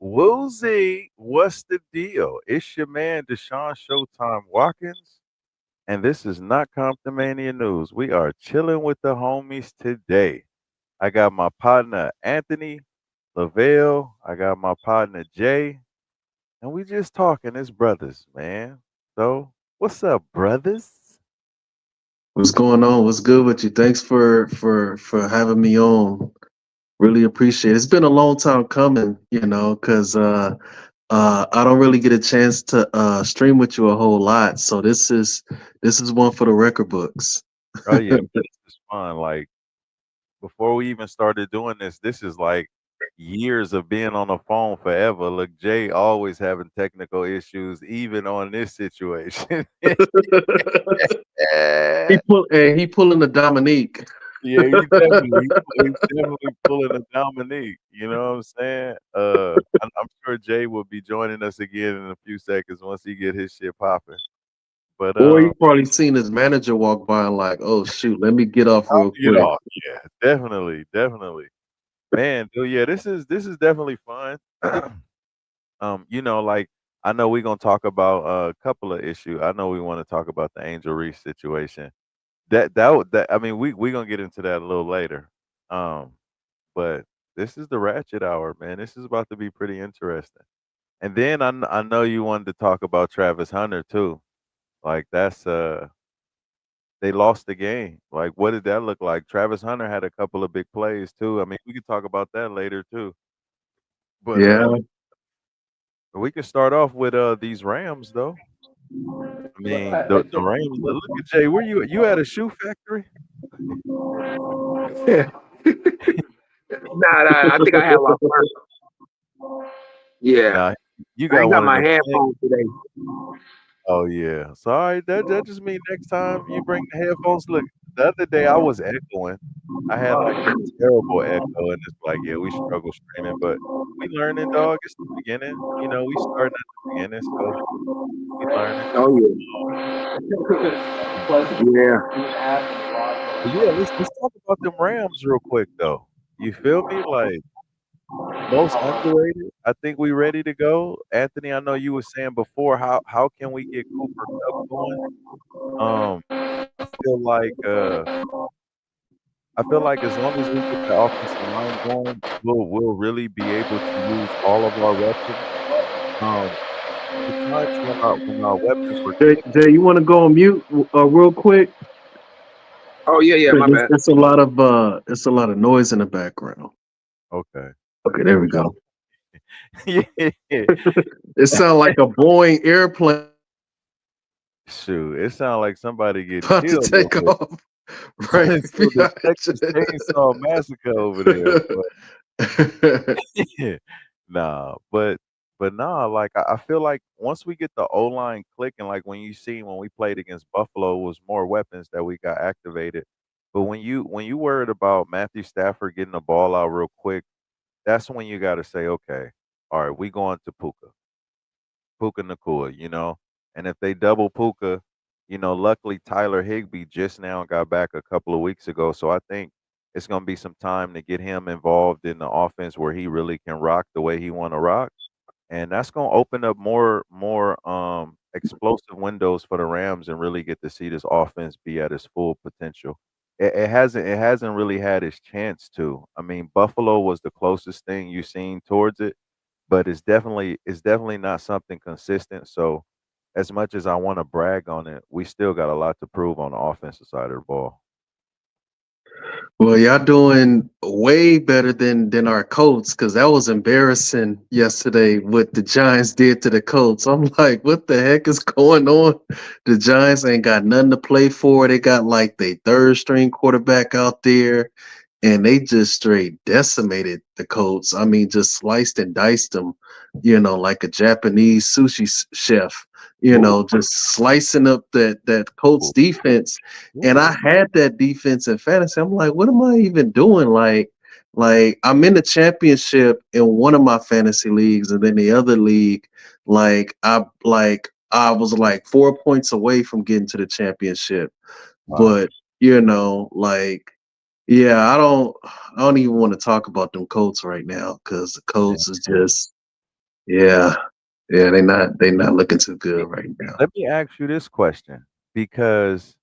Woozy, what's the deal? It's your man Deshaun Showtime Watkins, and this is not Comptomania News. We are chilling with the homies today. I got my partner Anthony Lavelle. I got my partner Jay, and we just talking as brothers, man. So, what's up, brothers? What's going on? What's good with you? Thanks for having me on. Really appreciate it. It's been a long time coming, because I don't really get a chance to stream with you a whole lot. So this is one for the record books. Oh yeah, man, this is fun. Like before we even started doing this is like years of being on the phone forever. Look, Jay always having technical issues, even on this situation. He pulling the Dominique. Yeah, he's definitely pulling a Dominique. You know what I'm saying? I'm sure Jay will be joining us again in a few seconds once he get his shit popping. But Or you probably seen his manager walk by and like, oh shoot, let me get off I'll real get quick. off. Yeah, definitely, man. Dude, yeah, this is definitely fun. Like I know we're gonna talk about a couple of issues. I know we want to talk about the Angel Reese situation. That I mean, we gonna get into that a little later. Um, but this is the Ratchet Hour, man. This is about to be pretty interesting. And then I know you wanted to talk about Travis Hunter too. Like that's they lost the game. Like what did that look like? Travis Hunter had a couple of big plays too. I mean, we could talk about that later too. But Yeah. we could start off with these Rams though. I mean, the Rams. Look at Jay. Where you at a shoe factory? Nah, I think I have my first. Yeah, Nah, you I got ain't got one of my them. headphones today. Oh yeah. So all right, that just means next time you bring the headphones. Look, the other day I was echoing. I had like a terrible echo, and it's like, yeah, we struggle streaming, but we learning, dog. It's the beginning. We starting at the beginning, so we learning. Oh yeah, But yeah, let's talk about them Rams real quick though. You feel me? Like most underrated. I think we ready to go. Anthony, I know you were saying before how can we get Cooper Cup going? Um, I feel like uh I feel like as long as we get the offensive line going, we'll really be able to use all of our weapons. Um, the times when our weapons were Jay, you want to go on mute real quick? oh yeah. My bad. It's a lot of noise in the background. okay. Okay, there we go. Yeah. It sounds like a Boeing airplane Shoot, it sounds like somebody getting about to killed take over off right there. So the behind Texas Chainsaw Massacre over there. you. Yeah. Nah, but nah, like I feel like once we get the O line clicking, like when we played against Buffalo, was more weapons that we got activated. But when you worried about Matthew Stafford getting the ball out real quick, that's when you got to say, okay, all right, we going to Puka Nakua, and if they double Puka, luckily Tyler Higbee just now got back a couple of weeks ago, so I think it's going to be some time to get him involved in the offense where he really can rock the way he want to rock, and that's going to open up more explosive windows for the Rams and really get to see this offense be at its full potential. It hasn't really had its chance to. I mean, Buffalo was the closest thing you've seen towards it, but it's definitely not something consistent. So as much as I want to brag on it, we still got a lot to prove on the offensive side of the ball. Well, y'all doing way better than our Colts because that was embarrassing yesterday what the Giants did to the Colts. I'm like, what the heck is going on? The Giants ain't got nothing to play for. They got like their third string quarterback out there. and they just straight decimated the Colts. I mean, just sliced and diced them, you know, like a Japanese sushi chef, you Ooh, know, just slicing up that Colts ooh, defense. And I ooh. had that defense in fantasy. I'm like, what am I even doing? Like I'm in the championship in one of my fantasy leagues, and then the other league, I was like 4 points away from getting to the championship. Wow. But you know, like yeah, I don't even want to talk about them Colts right now because the Yeah. Colts is just yeah, yeah, they not looking too good right now. Let me ask you this question because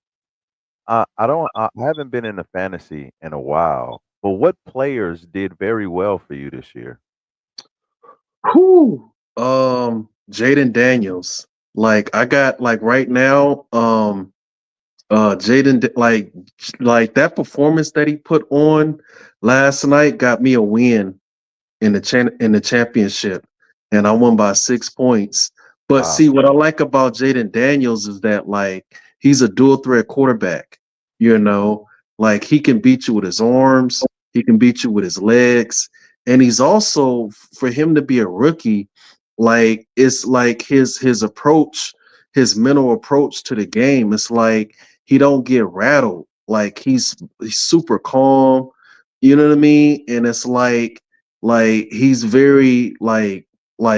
I haven't been in the fantasy in a while, but what players did very well for you this year? Whew. Jaden Daniels. Like I got like right now, like that performance that he put on last night got me a win in the championship, and I won by 6 points. But Wow. see, what I like about Jaden Daniels is that like he's a dual threat quarterback. You know, like he can beat you with his arms, he can beat you with his legs, and he's also for him to be a rookie, like it's like his approach, his mental approach to the game. It's like he don't get rattled. Like he's super calm. You know what I mean? And it's like he's very like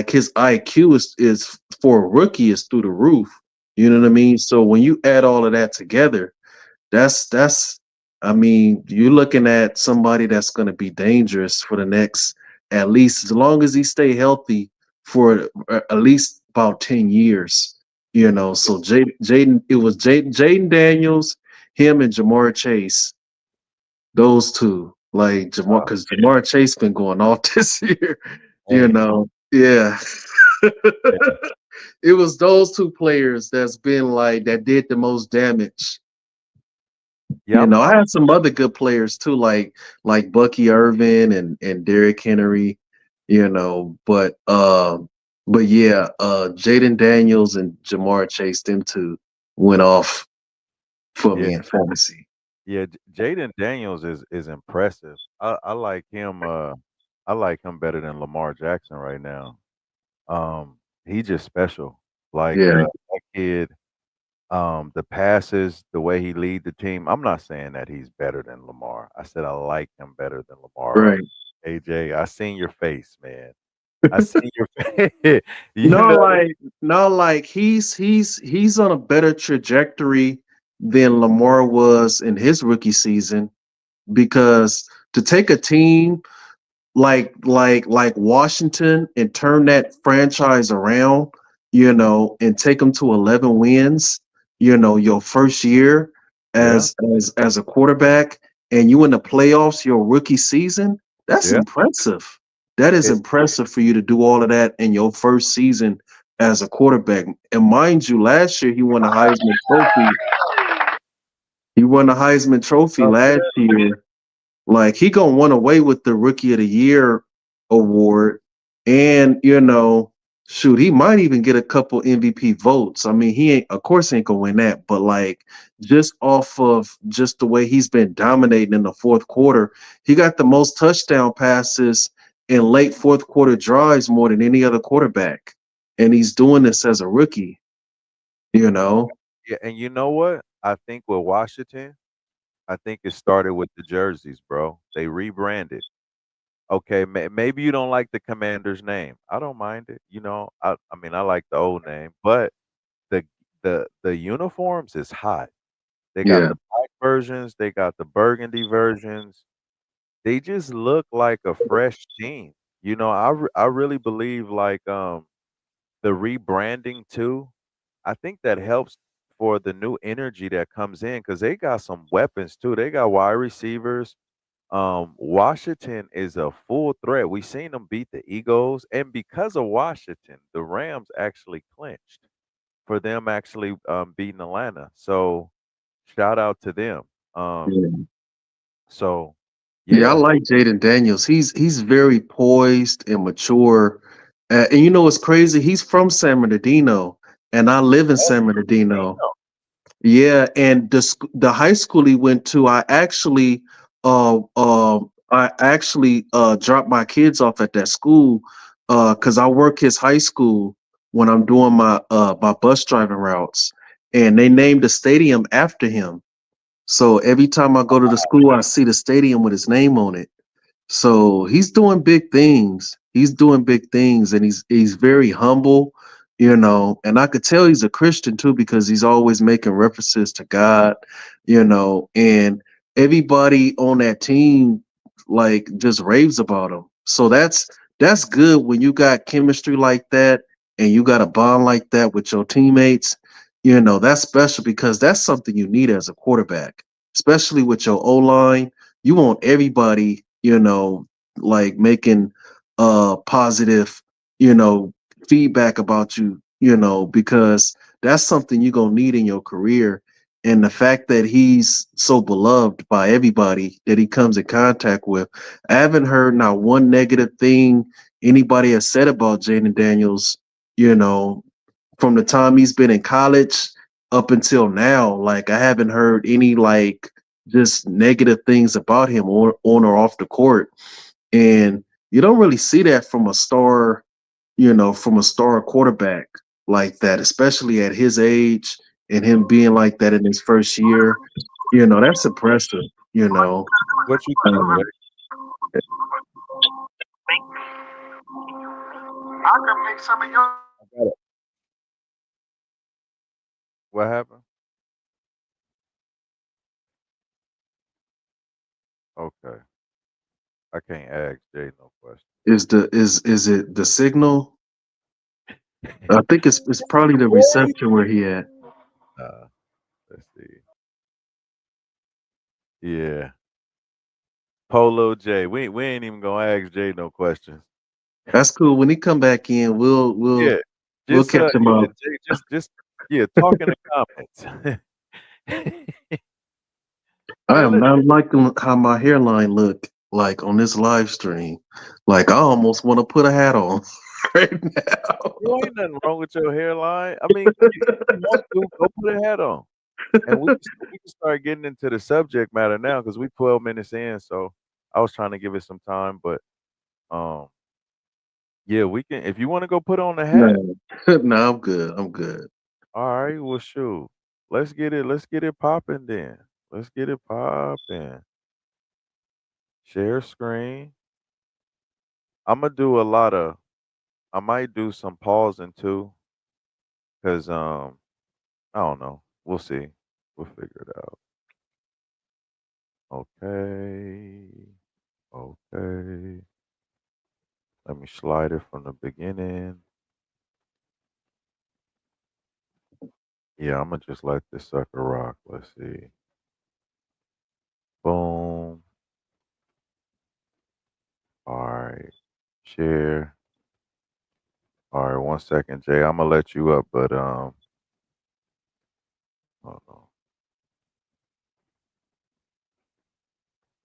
his IQ is for a rookie is through the roof. You know what I mean? So when you add all of that together, that's I mean, you're looking at somebody that's going to be dangerous for the next at least as long as he stay healthy for at least about 10 years. You know, so Jaden it was Jaden Daniels, him and Jamar Chase, those two, like Jamar, Wow. because Jamar Chase been going off this year. You Hey, know, yeah. yeah, It was those two players that's been like that did the most damage. yeah, You know, I had some other good players too, like Bucky Irvin and Derrick Henry. You know, but yeah, Jaden Daniels and Jamar Chase, them two went off for yeah, me in fantasy. yeah. Jaden Daniels is impressive. I like him. I like him better than Lamar Jackson right now. He just special. Like Yeah, that kid. The passes, the way he lead the team. I'm not saying that he's better than Lamar. I said I like him better than Lamar right. right. AJ, I seen your face, man. I seen your face. You No, know, like no, like he's on a better trajectory than Lamar was in his rookie season because to take a team like Washington and turn that franchise around, you know, and take them to 11 wins, you know, your first year yeah, as a quarterback and you in the playoffs your rookie season, that's yeah. impressive. That is It's impressive for you to do all of that in your first season as a quarterback. And mind you, last year he won the Heisman Trophy. He won the Heisman Trophy tough, last man. year, like he gonna run away with the Rookie of the Year award, and you know, shoot, he might even get a couple MVP votes. I mean, he ain't, of course, ain't gonna win that, but like just off of just the way he's been dominating in the fourth quarter, he got the most touchdown passes in late fourth quarter drives more than any other quarterback, and he's doing this as a rookie. You know, Yeah, and you know what? I think with Washington, I think it started with the jerseys, bro. They rebranded. Okay, maybe you don't like the commander's name. I don't mind it. You know, I mean, I like the old name, but the the uniforms is hot. They got yeah, the black versions, they got the burgundy versions. They just look like a fresh team. You know, I really believe like the rebranding too. I think that helps for the new energy that comes in because they got some weapons too. They got wide receivers. Washington is a full threat. We seen them beat the Eagles, and because of Washington, the Rams actually clinched for them actually beating Atlanta. So shout out to them. Um, yeah. so Yeah, I yeah, like Jaden Daniels. He's very poised and mature. And you know what's crazy? He's from San Bernardino, and I live in oh, San they Bernardino. know. Yeah, and the high school he went to, I actually I actually dropped my kids off at that school because I work his high school when I'm doing my bus driving routes, and they named the stadium after him. So every time I go to the school, I see the stadium with his name on it. So he's doing big things. He's doing big things, and he's very humble, you know. And I could tell he's a Christian too because he's always making references to God, you know. And everybody on that team like just raves about him. So that's good when you got chemistry like that and you got a bond like that with your teammates. You know that's special because that's something you need as a quarterback, especially with your O line. You want everybody, you know, like making positive, you know, feedback about you, you know, because that's something you're gonna need in your career. And the fact that he's so beloved by everybody that he comes in contact with, I haven't heard not one negative thing anybody has said about Jaden Daniels, you know, from the time he's been in college up until now. Like I haven't heard any like just negative things about him on or off the court. And you don't really see that from a star, you know, from a star quarterback like that, especially at his age and him being like that in his first year. You know, that's impressive, you know. What you think, Jay? Um, I got it. What happened? Okay. I can't ask Jay no question. is it the signal? I think it's probably the reception where he at. Uh, let's see. Yeah. Polo J. We ain't even gonna ask Jay no questions. That's cool. When he come back in, Yeah. we'll Just catch him yeah, up. Jay, just yeah, talk in the comments. I Man, am not liking how my hairline look like on this live stream. Like I almost want to put a hat on right now. you ain't nothing wrong with your hairline. I mean, if you want to, go put a hat on. And we can start getting into the subject matter now because we 12 minutes in. So I was trying to give it some time, but um, yeah, we can. If you want to go put on the hat, No, no, I'm good. I'm good. all right. Well, shoot, let's get it. Let's get it popping then. Let's get it popping. Share screen. I'm gonna do a lot of. I might do some pausing too, cause I don't know. We'll see. We'll figure it out. Okay. Okay. Let me slide it from the beginning. Yeah, I'm gonna just let this sucker rock. Let's see. Boom. All right. Share. All right. 1 second, Jay. I'm gonna let you up, but hold on.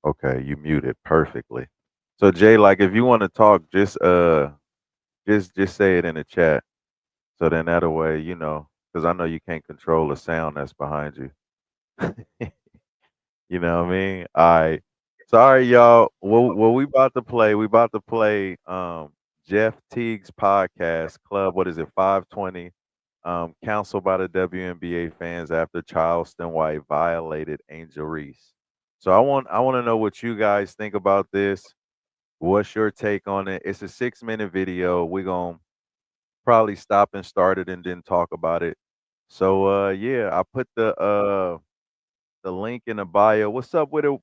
Okay, you muted perfectly. So Jay, like, if you want to talk, just say it in the chat. So then that way, because I know you can't control the sound that's behind you. You know what I mean? All right. Sorry, y'all. What we about to play Jeff Teague's podcast club. What is it? 520. Counseled by the WNBA fans after Charleston White violated Angel Reese. So I want to know what you guys think about this. What's your take on it? It's a 6 minute video. We're gonna probably stop and start it and then talk about it. So yeah, I put the link in the bio. What's up with it?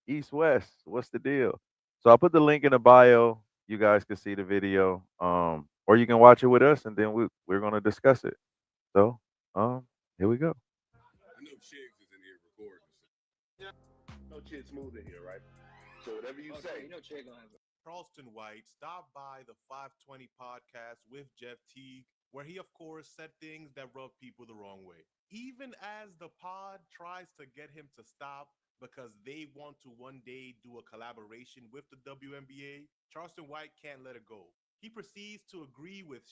East West. What's the deal? So I put the link in the bio. You guys can see the video. Or you can watch it with us, and then we're gonna discuss it. So, here we go. Charleston White stopped by the 520 podcast with Jeff Teague, where he, of course, said things that rub people the wrong way. Even as the pod tries to get him to stop because they want to one day do a collaboration with the WNBA, Charleston White can't let it go. He proceeds to agree with.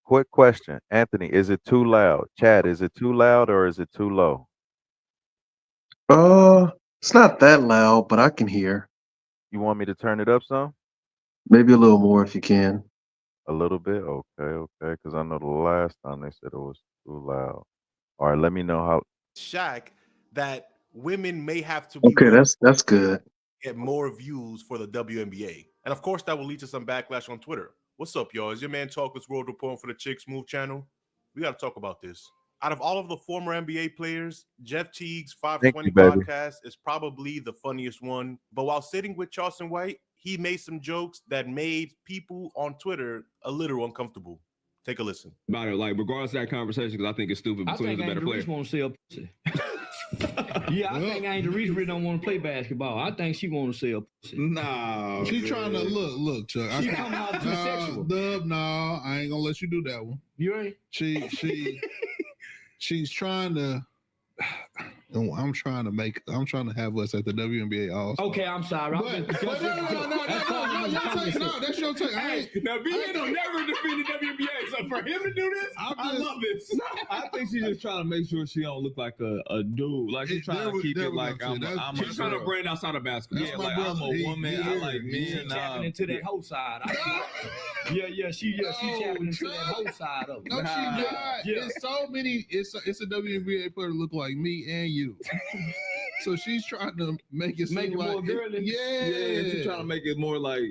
Quick question, Anthony. Is it too loud? Chad, is it too loud or is it too low? It's not that loud, but I can hear. You want me to turn it up some? Maybe a little more if you can. A little bit? Okay, because I know the last time they said it was too loud. All right, let me know how. Shaq that women may have to be Okay, willing that's good. to get more views for the WNBA. And of course, that will lead to some backlash on Twitter. What's up, y'all? Is your man Talkless World reporting for the Chicks Move channel? We got to talk about this. Out of all of the former NBA players, Jeff Teague's Thank 520 you, baby. podcast is probably the funniest one. But while sitting with Charleston White, he made some jokes that made people on Twitter a little uncomfortable. Take a listen. About it, like regardless of that conversation, because I think it's stupid. I think Angel Reese want to sell pussy. Yeah, I think Angel Reese really don't want to play basketball. I think she want to sell pussy. No, She trying to look, Chuck. She coming out too sexual. Dub, no, I ain't gonna let you do that one. You ain't? She's trying to. I'm trying to have us at the WNBA All-Star. Okay, I'm sorry. No, that's your take. Now, BA don't never defend the WNBA, so for him to do this, I love this. I think she's just trying to make sure she don't look like a dude. Like she's trying to keep it like I'm She's trying to brand outside of basketball. Yeah, like I'm a woman. I like men. She tapping into that whole side. She tapping into that whole side of it. No, she not. Yeah. It's so many. It's a WNBA player look like me and you. So she's trying to make it seem more like girly. Yeah, she's trying to make it more like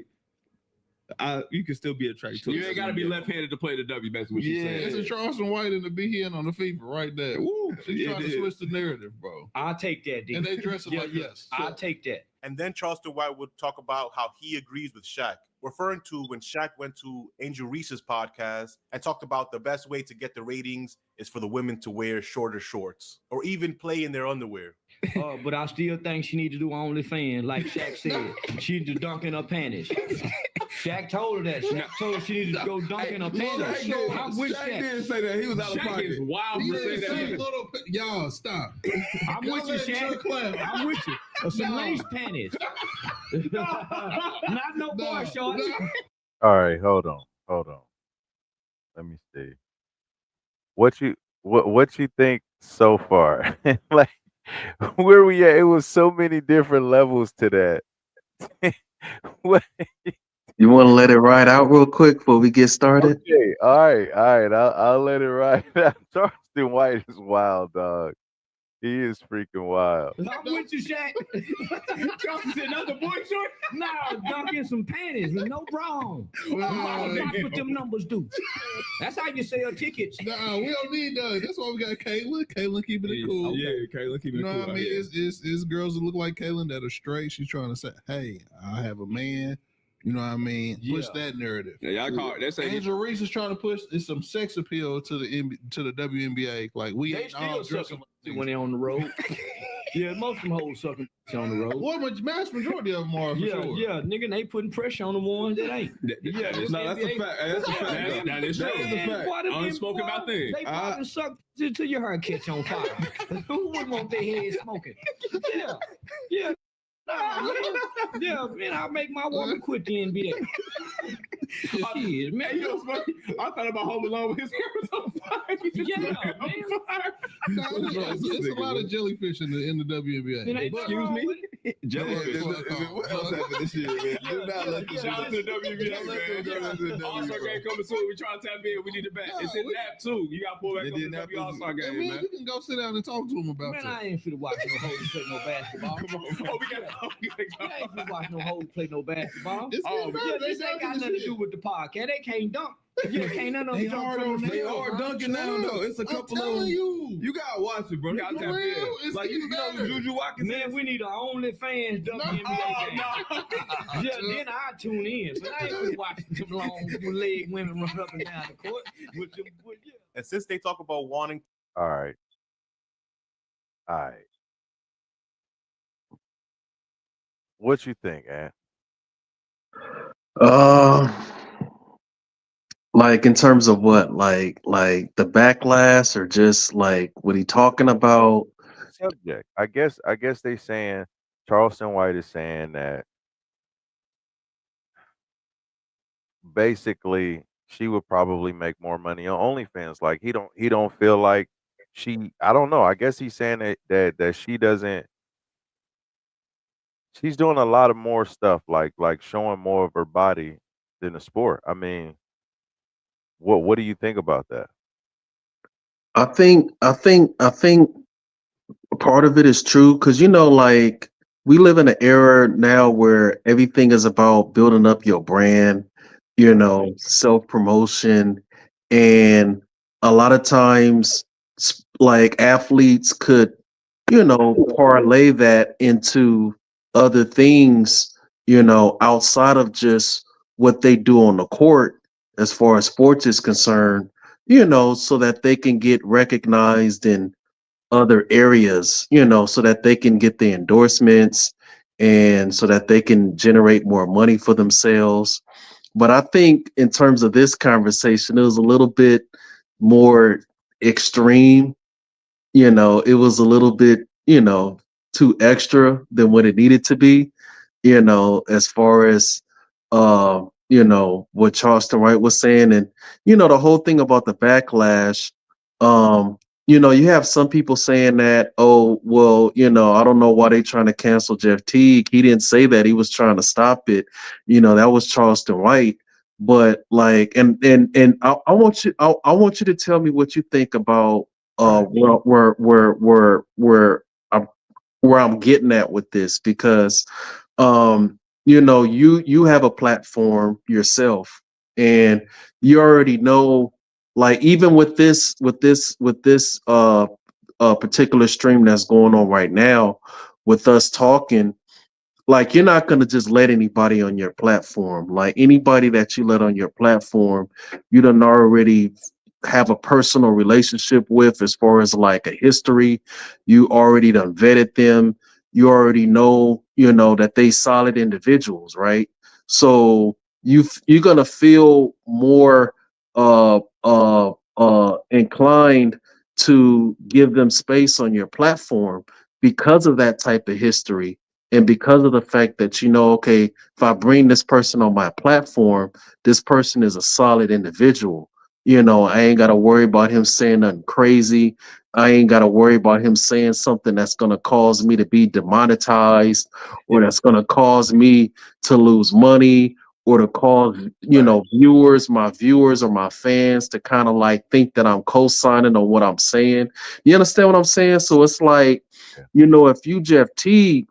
you can still be attracted to. You ain't got to be left-handed to play the W. Basically, what she's saying. It's a Charleston White and the big hen on the FIFA right there. Woo, she's trying to switch the narrative, bro. I'll take that, dude. And they dress it like this. I'll take that. And then Charleston White would talk about how he agrees with Shaq, referring to when Shaq went to Angel Reese's podcast and talked about the best way to get the ratings is for the women to wear shorter shorts or even play in their underwear. But I still think she need to do OnlyFans, like Shaq said. She need to dunk in her panties. Shaq told her that. Shaq told her she needed to go dunk in her panties. I'm with Shaq Shaq. didn't say that. He was out of Shaq pocket. is wild for saying that. Y'all stop. I'm with you, Shaq. I'm with you. Some lace panties. Not no boy shorts. All right, hold on. Let me see. What you think so far? Like where we at? It was so many different levels to that. What? You want to let it ride out real quick before we get started? Okay, all right. I'll let it ride. Charleston White is wild, dog. He is freaking wild. I'm with you, Shaq. Charleston said, "Not the boy short." No, dunk in some panties with no bra. That's what them numbers do. That's how you sell tickets. Nah, we don't need that. That's why we got Caitlin. Caitlin keeping it cool. Yeah, Kayla keeping You it know cool. what I mean? It's girls that look like Caitlin that are straight. She's trying to say, hey, I have a man. You know what I mean? Push that narrative. Yeah, y'all call it. They say Angel Reese is trying to push some sex appeal to the WNBA. Like we They ain't all still dressing sucking when they on the road. Yeah, most of them hoes sucking on the road. What mass majority of them are for sure. Yeah, nigga, they putting pressure on the ones that ain't. Yeah, No, that's a fact. That's a fact. That is true. That is a fact. Unspoken about things. They probably suck till your hair catch on fire. Who wouldn't want their head smoking? Yeah. Man, I'll make my woman quit the NBA. Shit, man. Hey, you know, funny. I thought about Home Alone with his hair was on fire. Yeah, man. It's a lot of jellyfish in the WNBA. Excuse me? Jellyfish. What else happened this year, man? Do not let this Shout out to the WNBA. All-Star game coming soon. We trying to tap in. We need to bet. It's in nap too. You got to pull back up the W All-Star game, man. You can go sit down and talk to him about Man, that. I ain't finna watch no hoes play no basketball. Come on. Oh, we got I ain't finna watch no hoes play no basketball. It's Oh, getting better. This ain't got nothing to do with the podcast. They can't dunk. Yeah, can't none of them jump from the They field. are dunking now, though. It's a I'm couple of telling them. you. You gotta watch it, bro. You gotta For tap real, in. it's Like you getting know, better. Juju Watkins. Man, we need an OnlyFans WNBA game. Yeah, then I tune in. But I ain't finna watch them long leg women run up and down the court. With them, And since they talk about wanting All right. What you think, Ant? Like in terms of what, like the backlash, or just like what he talking about? Subject. I guess they saying Charleston White is saying that basically she would probably make more money on OnlyFans. Like he don't feel like I don't know. I guess he's saying that she doesn't she's doing a lot of more stuff, like showing more of her body than the sport. I mean, what do you think about that? I think part of it is true because like we live in an era now where everything is about building up your brand, Right. self promotion, and a lot of times, like athletes could, parlay that into other things, outside of just what they do on the court as far as sports is concerned, so that they can get recognized in other areas, so that they can get the endorsements and so that they can generate more money for themselves. But I think in terms of this conversation, it was a little bit more extreme. It was a little bit, too extra than what it needed to be, as far as what Charleston Wright was saying. And, the whole thing about the backlash, um, you have some people saying that, oh, well, I don't know why they trying to cancel Jeff Teague. He didn't say that. He was trying to stop it. That was Charleston White. But like, and I want you to tell me what you think about Right. I'm where I'm getting at with this, because you have a platform yourself, and you already know, like, even with this particular stream that's going on right now with us talking, like, you're not going to just let anybody on your platform. Like, anybody that you let on your platform, you done already have a personal relationship with, as far as like a history. You already done vetted them. You already know, that they solid individuals, right? So you're gonna feel more inclined to give them space on your platform because of that type of history, and because of the fact that, okay, if I bring this person on my platform, this person is a solid individual. I ain't got to worry about him saying nothing crazy. I ain't got to worry about him saying something that's going to cause me to be demonetized, or that's going to cause me to lose money, or to cause, Right. my viewers or my fans to kind of like think that I'm co-signing on what I'm saying. You understand what I'm saying? So it's like, Yeah. if you Jeff T,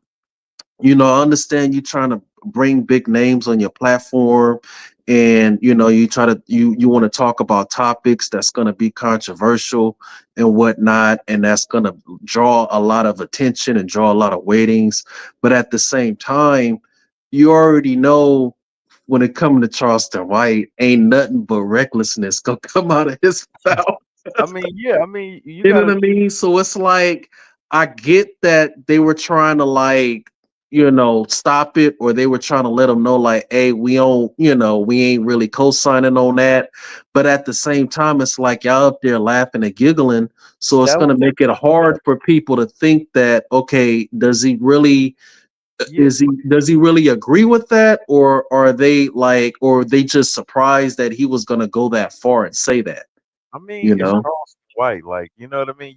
I understand you trying to bring big names on your platform, and you try to you want to talk about topics that's going to be controversial and whatnot, and that's going to draw a lot of attention and draw a lot of weightings. But at the same time, you already know, when it comes to Charleston White, ain't nothing but recklessness gonna come out of his mouth. I mean, yeah. I mean, you You know gotta. what I mean? So it's like, I get that they were trying to, like, stop it, or they were trying to let them know, like, hey, we don't, we ain't really co-signing on that. But at the same time, it's like y'all up there laughing and giggling. So it's That gonna was make it hard for people to think that, okay, yeah. does he really agree with that, or are they like, or are they just surprised that he was gonna go that far and say that, I mean, you it's know? Charleston White. Like, you know what I mean?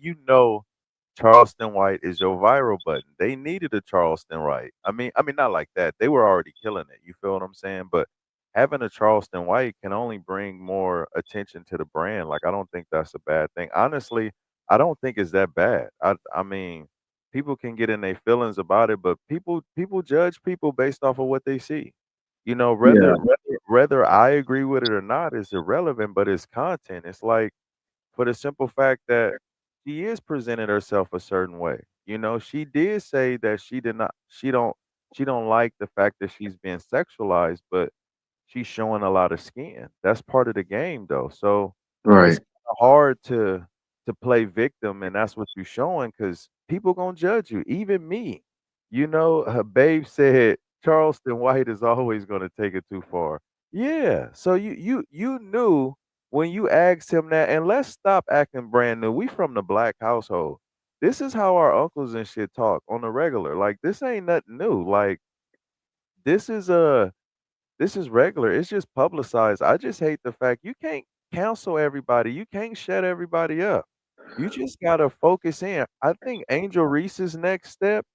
Charleston White is your viral button. They needed a Charleston White. I mean, not like that. They were already killing it. You feel what I'm saying? But having a Charleston White can only bring more attention to the brand. Like, I don't think that's a bad thing. Honestly, I don't think it's that bad. I mean, people can get in their feelings about it, but people judge people based off of what they see. You know, Yeah, whether I agree with it or not is irrelevant, but it's content. It's like, for the simple fact that she is presenting herself a certain way. You know, she did say that she don't like the fact that she's being sexualized, but she's showing a lot of skin. That's part of the game though. So it's right. kinda hard to play victim, and that's what you're showing because people gonna judge you, even me. You know, Babe said Charleston White is always gonna take it too far. Yeah. So you knew when you asked him that, and let's stop acting brand new. We from the black household. This is how our uncles and shit talk on the regular. Like, this ain't nothing new. Like, this is a this is regular. It's just publicized. I just hate the fact you can't cancel everybody. You can't shut everybody up. You just gotta focus in. I think Angel Reese's next step,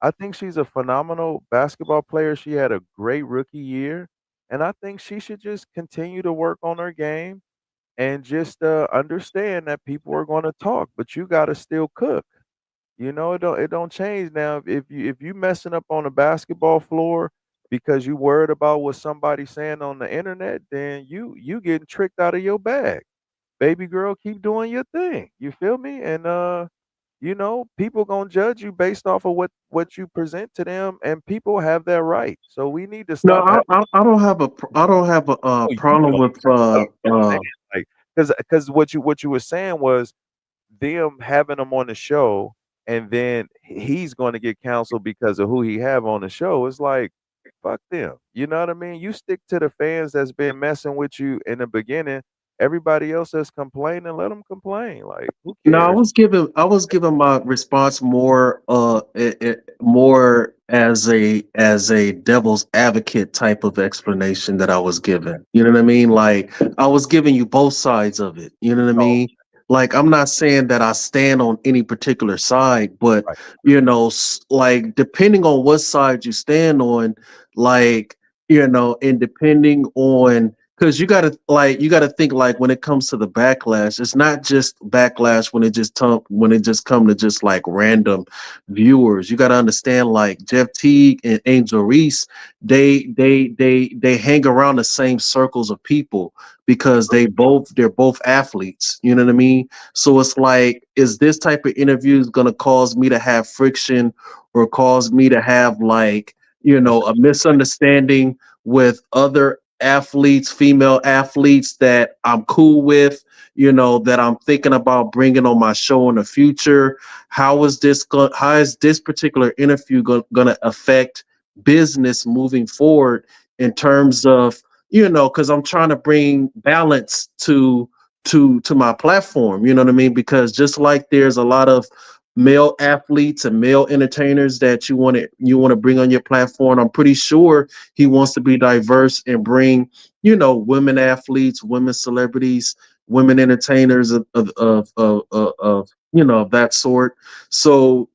I think she's a phenomenal basketball player. She had a great rookie year, and I think she should just continue to work on her game and just understand that people are going to talk, but you got to still cook. It don't change now. If you messing up on the basketball floor because you worried about what somebody's saying on the internet, then you getting tricked out of your bag. Baby girl, keep doing your thing. You feel me? And people gonna judge you based off of what you present to them, and people have that right. So we need to No, stop having. I don't have I don't have a Oh, you problem don't. with That's what I'm saying. Like, because what you were saying was them having him on the show, and then he's going to get canceled because of who he have on the show. It's like, fuck them. You know what I mean? You stick to the fans that's been messing with you in the beginning. Everybody else that's complaining, let them complain. Like, who No, cares? I was giving my response more more as a devil's advocate type of explanation that I was given. You know what I mean? Like I was giving you both sides of it. You know what I Oh, mean? Like I'm not saying that I stand on any particular side, but right. like depending on what side you stand on, like and depending on because you gotta think like when it comes to the backlash, it's not just backlash when it just come to just like random viewers. You gotta understand like Jeff Teague and Angel Reese, they hang around the same circles of people because they're both athletes. You know what I mean? So it's like, is this type of interviews gonna cause me to have friction or cause me to have like, That's a misunderstanding with other athletes, female athletes that I'm cool with, that I'm thinking about bringing on my show in the future. How is this particular interview going to affect business moving forward in terms of, cuz I'm trying to bring balance to my platform, you know what I mean? Because just like there's a lot of male athletes and male entertainers that you want to bring on your platform, I'm pretty sure he wants to be diverse and bring, women athletes, women celebrities, women entertainers of that sort. So,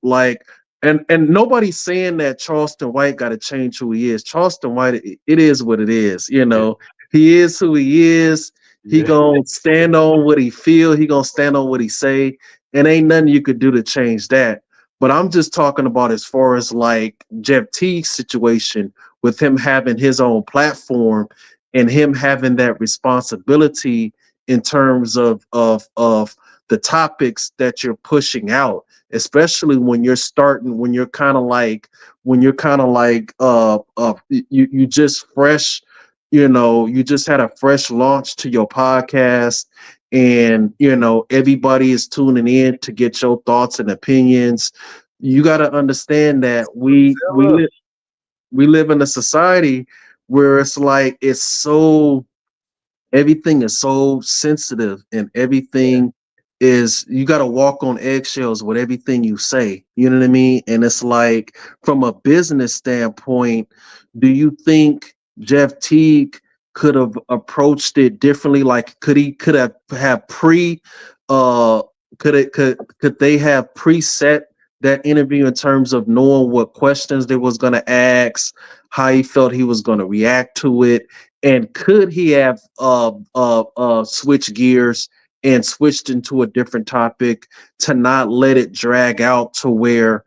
like and nobody's saying that Charleston White got to change who he is. Charleston White, it is what it is. yeah, He is who he is. He yeah. gonna stand on what he feel. He gonna stand on what he say, and ain't nothing you could do to change that. But I'm just talking about as far as like Jeff Teague's situation with him having his own platform and him having that responsibility in terms of the topics that you're pushing out, especially when you're kind of like you just fresh, you just had a fresh launch to your podcast, and everybody is tuning in to get your thoughts and opinions. You got to understand that Zilla. we live in a society where it's like it's so everything is so sensitive and everything is you got to walk on eggshells with everything you say, you know what I mean? And it's like from a business standpoint, do you think Jeff Teague could have approached it differently? Like could have pre uh could they have preset that interview in terms of knowing what questions they was going to ask, how he felt he was going to react to it, and could he have switched gears and switched into a different topic to not let it drag out to where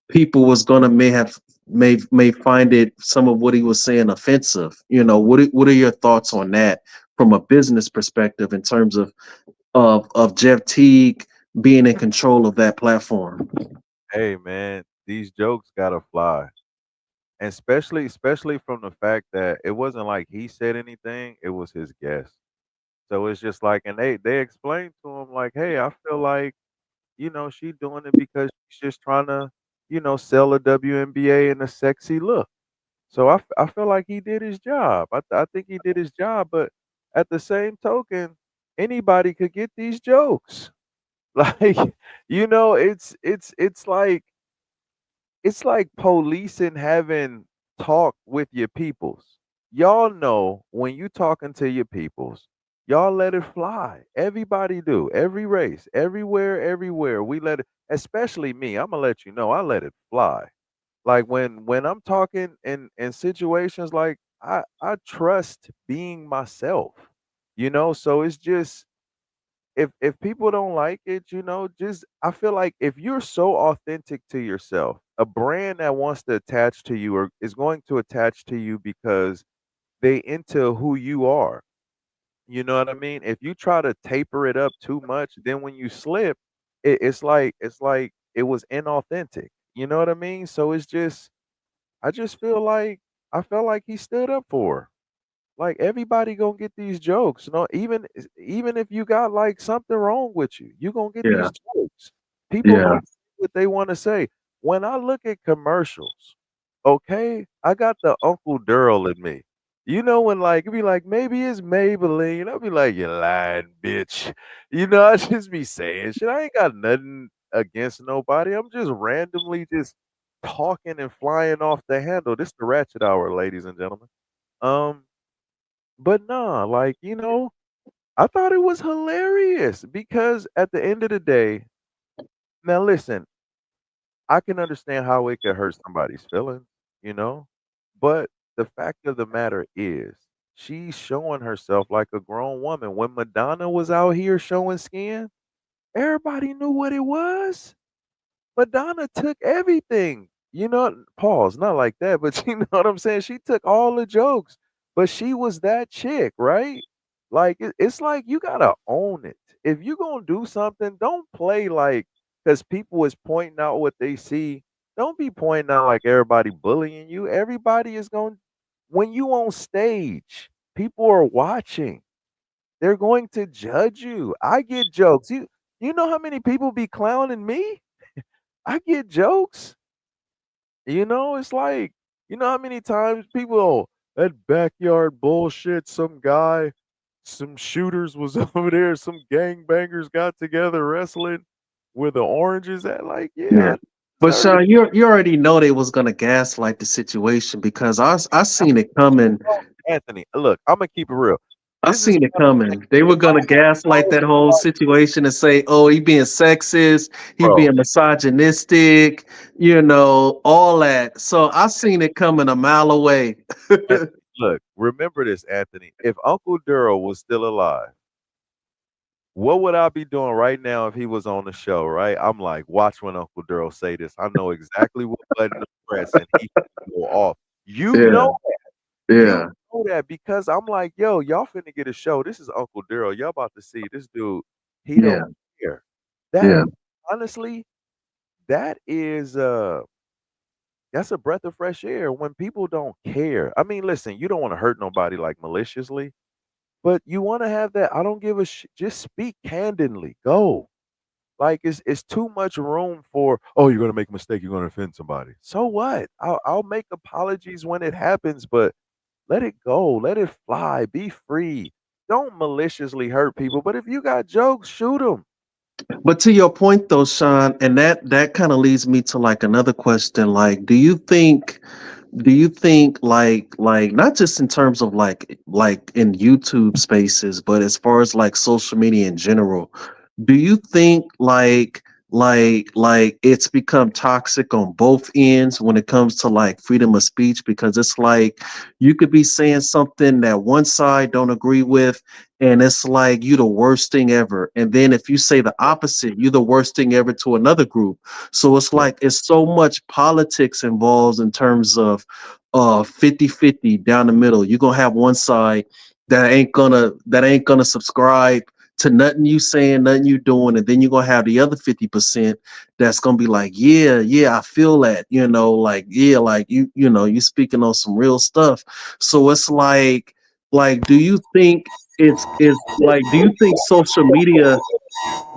people was gonna may find it some of what he was saying offensive? What are your thoughts on that from a business perspective in terms of Jeff Teague being in control of that platform? Hey man, these jokes gotta fly. And especially from the fact that it wasn't like he said anything, it was his guest. So it's just like, and they explained to him like, hey, I feel like, she doing it because she's just trying to, sell a WNBA in a sexy look. So I feel like he did his job. I think he did his job, but at the same token, anybody could get these jokes. Like, it's like policing having talk with your peoples. Y'all know when you talking to your peoples, Y'all let it fly. Everybody do. Every race, everywhere, everywhere. We let it, especially me. I'm gonna let you know, I let it fly. Like when I'm talking in situations like I trust being myself. So it's just if people don't like it, just I feel like if you're so authentic to yourself, a brand that wants to attach to you or is going to attach to you because they into who you are. You know what I mean? If you try to taper it up too much, then when you slip, it's like it was inauthentic. You know what I mean? So it's just I just feel like I felt like he stood up for her. Like everybody gonna get these jokes. No, even if you got like something wrong with you, you gonna get Yeah, these jokes. People yeah, gonna say what they want to say. When I look at commercials, okay, I got the Uncle Daryl in me. When like it be like maybe it's Maybelline. I'll be like, you lying bitch. I just be saying shit. I ain't got nothing against nobody. I'm just randomly just talking and flying off the handle. This the Ratchet Hour, ladies and gentlemen. Um, but nah, like, I thought it was hilarious because at the end of the day, now listen, I can understand how it could hurt somebody's feelings, you know, but the fact of the matter is, she's showing herself like a grown woman. When Madonna was out here showing skin, everybody knew what it was. Madonna took everything. Pause, not like that, but you know what I'm saying? She took all the jokes, but she was that chick, right? Like it's like you gotta own it. If you gonna do something, don't play like because people is pointing out what they see. Don't be pointing out like everybody bullying you. Everybody is going when you on stage, people are watching. They're going to judge you. I get jokes. You know how many people be clowning me? I get jokes. It's like, how many times people, that backyard bullshit, some guy, some shooters was over there, some gangbangers got together wrestling where the oranges at. Like, yeah, yeah. I But deserve Sean, you already know they was gonna gaslight the situation because I seen it coming. Anthony. Look, I'm gonna keep it real. I This is seen it what I'm saying. coming. They were If I gonna gaslight that whole situation and say, "Oh, he being sexist, he bro, being misogynistic, all that." So I seen it coming a mile away. Anthony, look, remember this, Anthony. If Uncle Daryl was still alive, what would I be doing right now if he was on the show, right? I'm like, watch when Uncle Daryl say this. I know exactly what button to press and he can go off. You Yeah, know you yeah, know that because I'm like, yo, y'all finna get a show. This is Uncle Daryl. Y'all about to see this dude. He yeah, don't care. That yeah. honestly, that is that's a breath of fresh air when people don't care. I mean, listen, you don't want to hurt nobody like maliciously, but you want to have that. I don't give a just speak candidly. Go. Like it's too much room for, oh, you're gonna make a mistake, you're gonna offend somebody. So what? I'll make apologies when it happens, but let it go, let it fly, be free. Don't maliciously hurt people. But if you got jokes, shoot them. But to your point though, Sean, and that kind of leads me to like another question. Like, do you think like not just in terms of like in YouTube spaces, but as far as like social media in general, do you think like it's become toxic on both ends when it comes to like freedom of speech? Because it's like you could be saying something that one side don't agree with, and it's like you the worst thing ever. And then if you say the opposite, you're the worst thing ever to another group. So it's Yeah, like it's so much politics involved in terms of 50-50 down the middle. You're gonna have one side that ain't gonna subscribe to nothing you saying, nothing you doing, and then you're gonna have the other 50% that's gonna be like, yeah, yeah, I feel that, like, yeah, like you speaking on some real stuff. So it's like, do you think social media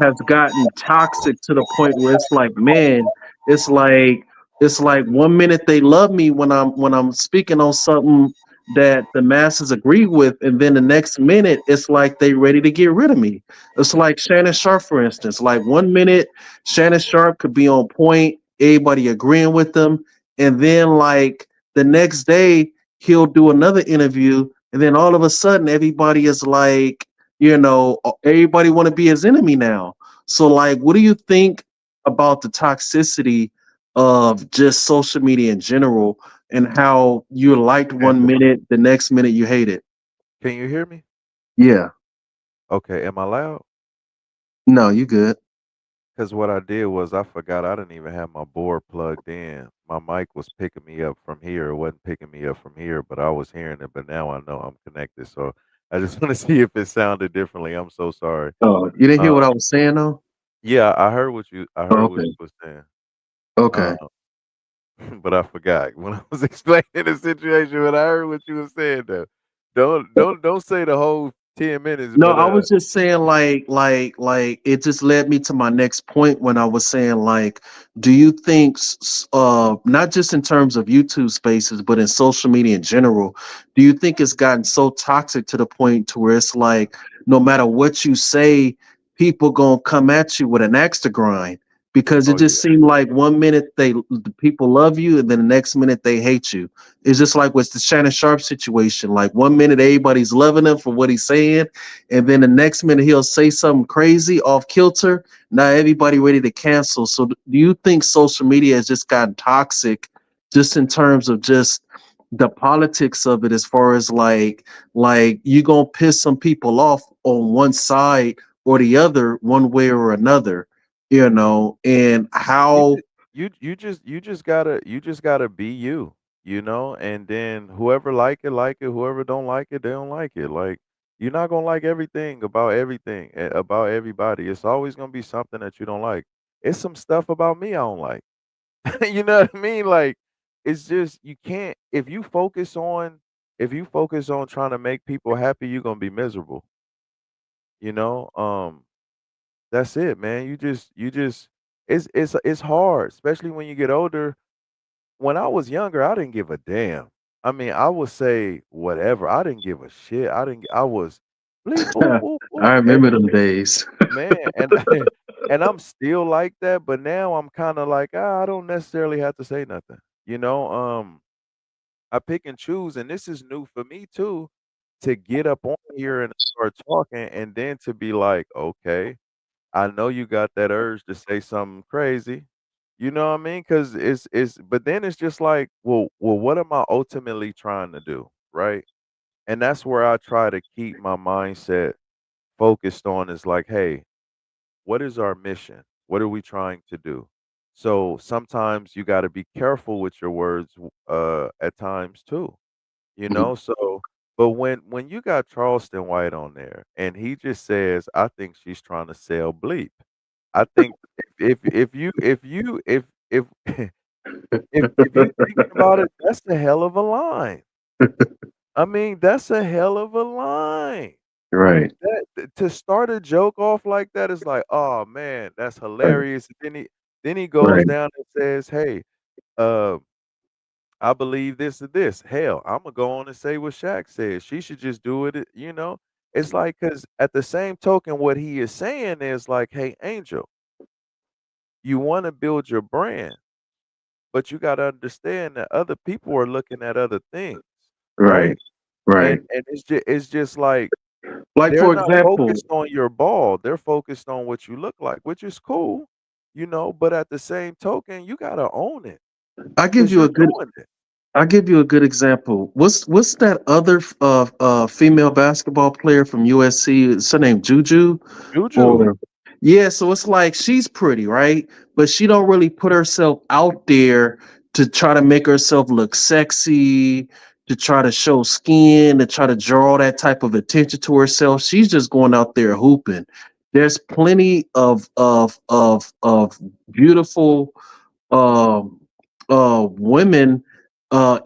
has gotten toxic to the point where it's like, man, it's like it's like one minute they love me when I'm speaking on something that the masses agree with, and then the next minute it's like they ready to get rid of me. It's like Shannon Sharp, for instance. Like one minute Shannon Sharp could be on point, everybody agreeing with them, and then like the next day he'll do another interview, and then all of a sudden everybody is like, everybody want to be his enemy now. So like, what do you think about the toxicity of just social media in general, and how you liked one minute, the next minute you hate it? Can you hear me? Yeah. Okay, am I loud? No, you good. Because what I did was I forgot I didn't even have my board plugged in. My mic was picking me up from here. It wasn't picking me up from here, but I was hearing it. But now I know I'm connected. So I just want to see if it sounded differently. I'm so sorry. Oh, you didn't hear Uh, what I was saying though? yeah, I Oh, heard what okay. you were saying. Okay. Uh, but I forgot when I was explaining the situation. But I heard what you were saying though. Don't say the whole 10 minutes. No, But I was just saying like it just led me to my next point when I was saying like, do you think not just in terms of YouTube spaces but in social media in general, do you think it's gotten so toxic to the point to where it's like no matter what you say, people gonna come at you with an axe to grind? Because it oh just yeah, seemed like one minute the people love you and then the next minute they hate you. It's just like with the Shannon Sharp situation. Like one minute everybody's loving him for what he's saying, and then the next minute he'll say something crazy off kilter. Now everybody ready to cancel. So do you think social media has just gotten toxic, just in terms of just the politics of it, as far as like you gonna piss some people off on one side or the other, one way or another, and you how? just you just gotta be you, and then whoever like it, whoever don't like it, they don't like it. Like you're not gonna like everything about everybody. It's always gonna be something that you don't like. It's some stuff about me I don't like. You know what I mean? Like it's just you can't if you focus on trying to make people happy, you're gonna be miserable. You know, that's it, man. You just it's hard, especially when you get older. When I was younger, I didn't give a damn. I mean, I would say whatever. I didn't give a shit. I was bleep boop boop boop I remember them everything, days. man. And and I'm still like that, but now I'm kind of like, I don't necessarily have to say nothing. You know, I pick and choose, and this is new for me too, to get up on here and start talking, and then to be like, okay, I know you got that urge to say something crazy. You know what I mean? Because but then it's just like, well, what am I ultimately trying to do, right? And that's where I try to keep my mindset focused on is like, hey, what is our mission? What are we trying to do? So sometimes you got to be careful with your words, at times too. So but when you got Charleston White on there and he just says, "I think she's trying to sell bleep." I think if if you think about it, that's a hell of a line. I mean, that's a hell of a line. Right. To start a joke off like that is like, "Oh, man, that's Right. hilarious." Then he goes Right. down and says, "Hey, uh" I believe this or this. Hell, Imma go on and say what Shaq said. She should just do it. It's like because at the same token, what he is saying is like, "Hey, Angel, you wanna build your brand, but you gotta understand that other people are looking at other things, Right. right?" Right. And it's just like Like they're for not example, focused on your ball, they're focused on what you look like, which is cool, but at the same token, you gotta own it I give because you you're a good doing it. I'll give you a good example. What's that other female basketball player from USC? Is her name Juju? Juju. Or yeah, so it's like she's pretty, right? But she don't really put herself out there to try to make herself look sexy, to try to show skin, to try to draw that type of attention to herself. She's just going out there hooping. There's plenty of beautiful um women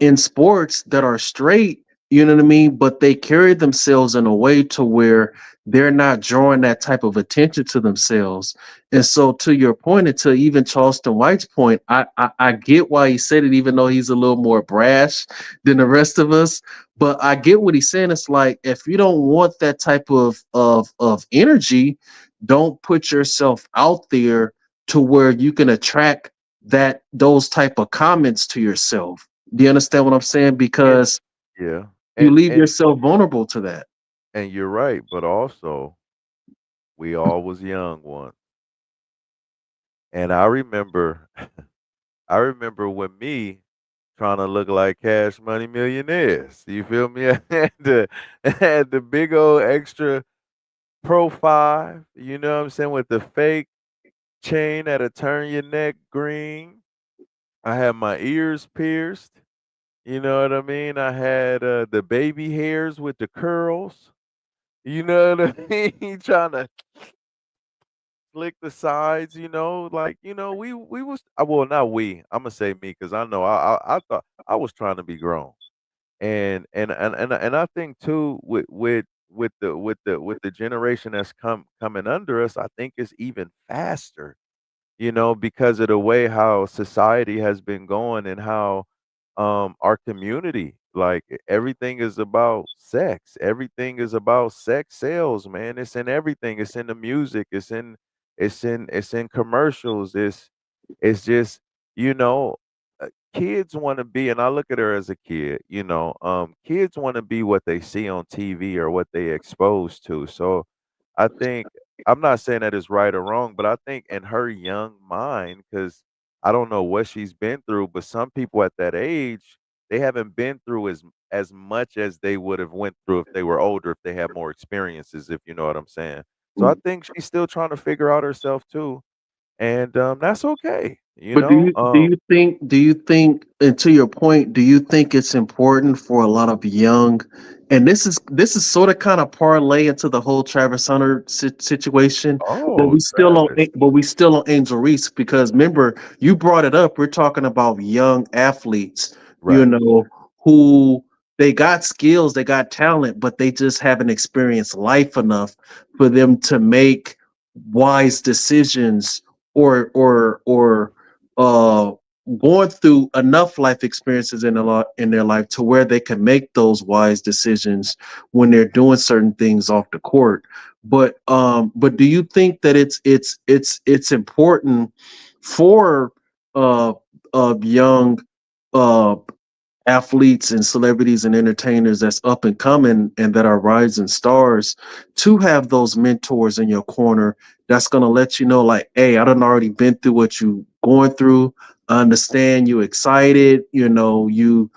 in sports that are straight, you know what I mean, but they carry themselves in a way to where they're not drawing that type of attention to themselves. And so to your point, and to even Charleston White's point, I get why he said it, even though he's a little more brash than the rest of us. But I get what he's saying. It's like, if you don't want that type of energy, don't put yourself out there to where you can attract those type of comments to yourself. Do you understand what I'm saying? And Because yeah, you and leave and yourself vulnerable to that. And you're right, but also we all was young once. And I remember when me trying to look like Cash Money Millionaires. You feel me? I had the big old extra profile, you know what I'm saying, with the fake chain that'll turn your neck green. I had my ears pierced. You know what I mean? I had the baby hairs with the curls. You know what I mean? Trying to flick the sides, like we was well, not we. I'm gonna say me because I know I thought I was trying to be grown, and I think too with the generation that's coming under us, I think it's even faster, because of the way how society has been going and how our community, like everything is about sex. Everything is about sex sales, man. It's in everything. It's in the music. It's in commercials. It's just, you know, kids want to be, and I look at her as a kid, kids want to be what they see on TV or what they exposed to. So I think I'm not saying that is right or wrong, but I think in her young mind, because I don't know what she's been through, but some people at that age, they haven't been through as much as they would have went through if they were older, if they had more experiences, if you know what I'm saying. So I think she's still trying to figure out herself too, and that's okay. But do you think, and to your point, do you think it's important for a lot of young, and this is sort of kind of parlay into the whole Travis Hunter situation, but Oh, Travis. we still on Angel Reese because remember you brought it up. We're talking about young athletes, you Right. know, who they got skills, they got talent, but they just haven't experienced life enough for them to make wise decisions or uh going through enough life experiences in their life to where they can make those wise decisions when they're doing certain things off the court. But do you think that it's important for uh young uh athletes and celebrities and entertainers that's up and coming and that are rising stars to have those mentors in your corner that's going to let you know, like, hey, I done already been through what you going through. I understand you excited, you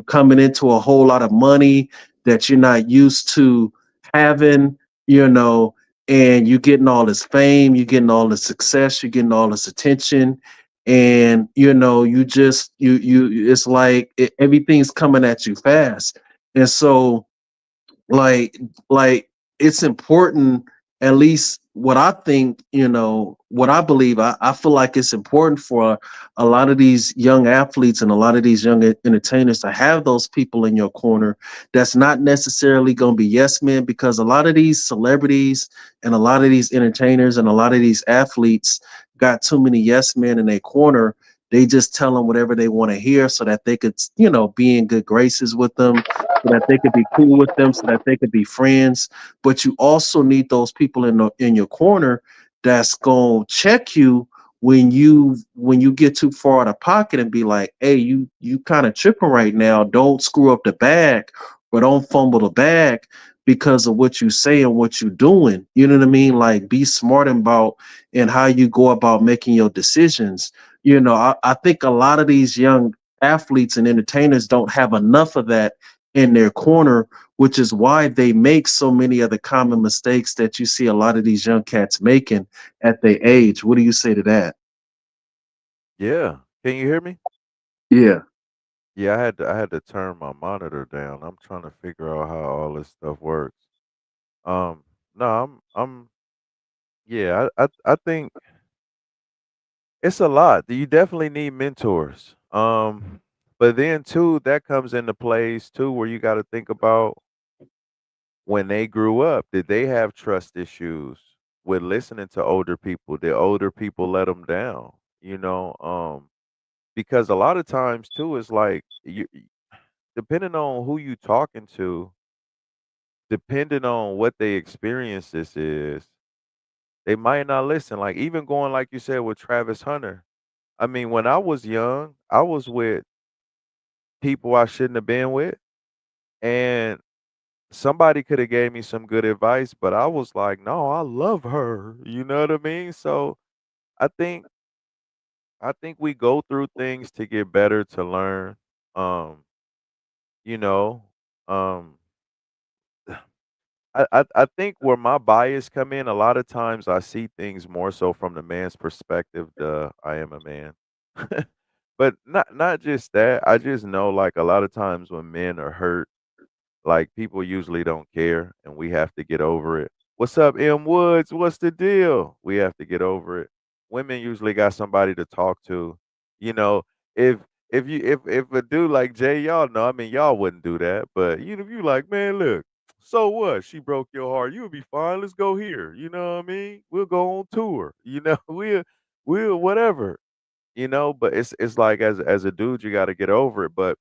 coming into a whole lot of money that you're not used to having, you know and you getting all this fame, you getting all this success, you're getting all this attention, and you just it's like everything's coming at you fast. And so, like like it's important, at least what I think, what I believe, I feel like it's important for a lot of these young athletes and a lot of these young entertainers to have those people in your corner that's not necessarily going to be yes men, because a lot of these celebrities and a lot of these entertainers and a lot of these athletes got too many yes men in their corner. They just tell them whatever they want to hear so that they could, be in good graces with them, so that they could be cool with them, so that they could be friends. But you also need those people in your corner that's gonna check you when you get too far out of pocket and be like, hey, you kind of tripping right now. Don't screw up the bag, or don't fumble the bag because of what you say and what you're doing. You know what I mean? Like, be smart about and how you go about making your decisions. I think a lot of these young athletes and entertainers don't have enough of that in their corner, which is why they make so many of the common mistakes that you see a lot of these young cats making at their age. What do you say to that? Yeah. Can you hear me? Yeah. Yeah, I had to turn my monitor down. I'm trying to figure out how all this stuff works. No, I'm yeah, I think it's a lot. You definitely need mentors. But then too, that comes into place too, where you got to think about when they grew up, did they have trust issues with listening to older people? Did older people let them down? Because a lot of times too, it's like depending on who you talking to, depending on what they experiences is, they might not listen. Like even going like you said with Travis Hunter. I mean, when I was young, I was with people I shouldn't have been with, and somebody could have gave me some good advice, but I was like, "No, I love her." You know what I mean? So I think I think we go through things to get better, to learn. Um, you know, um, I think where my bias come in, a lot of times I see things more so from the man's perspective. Duh, I am a man. But not just that. I just know like a lot of times when men are hurt, like, people usually don't care, and we have to get over it. "What's up, M. Woods? What's the deal?" We have to get over it. Women usually got somebody to talk to. You know, if if a dude like Jay, y'all know, I mean, y'all wouldn't do that, but, you know, if you like, "Man, look, so what? She broke your heart. You'll be fine. Let's go here." You know what I mean? We'll go on tour. You know, we'll whatever, you know? But it's like as a dude, you gotta get over it, but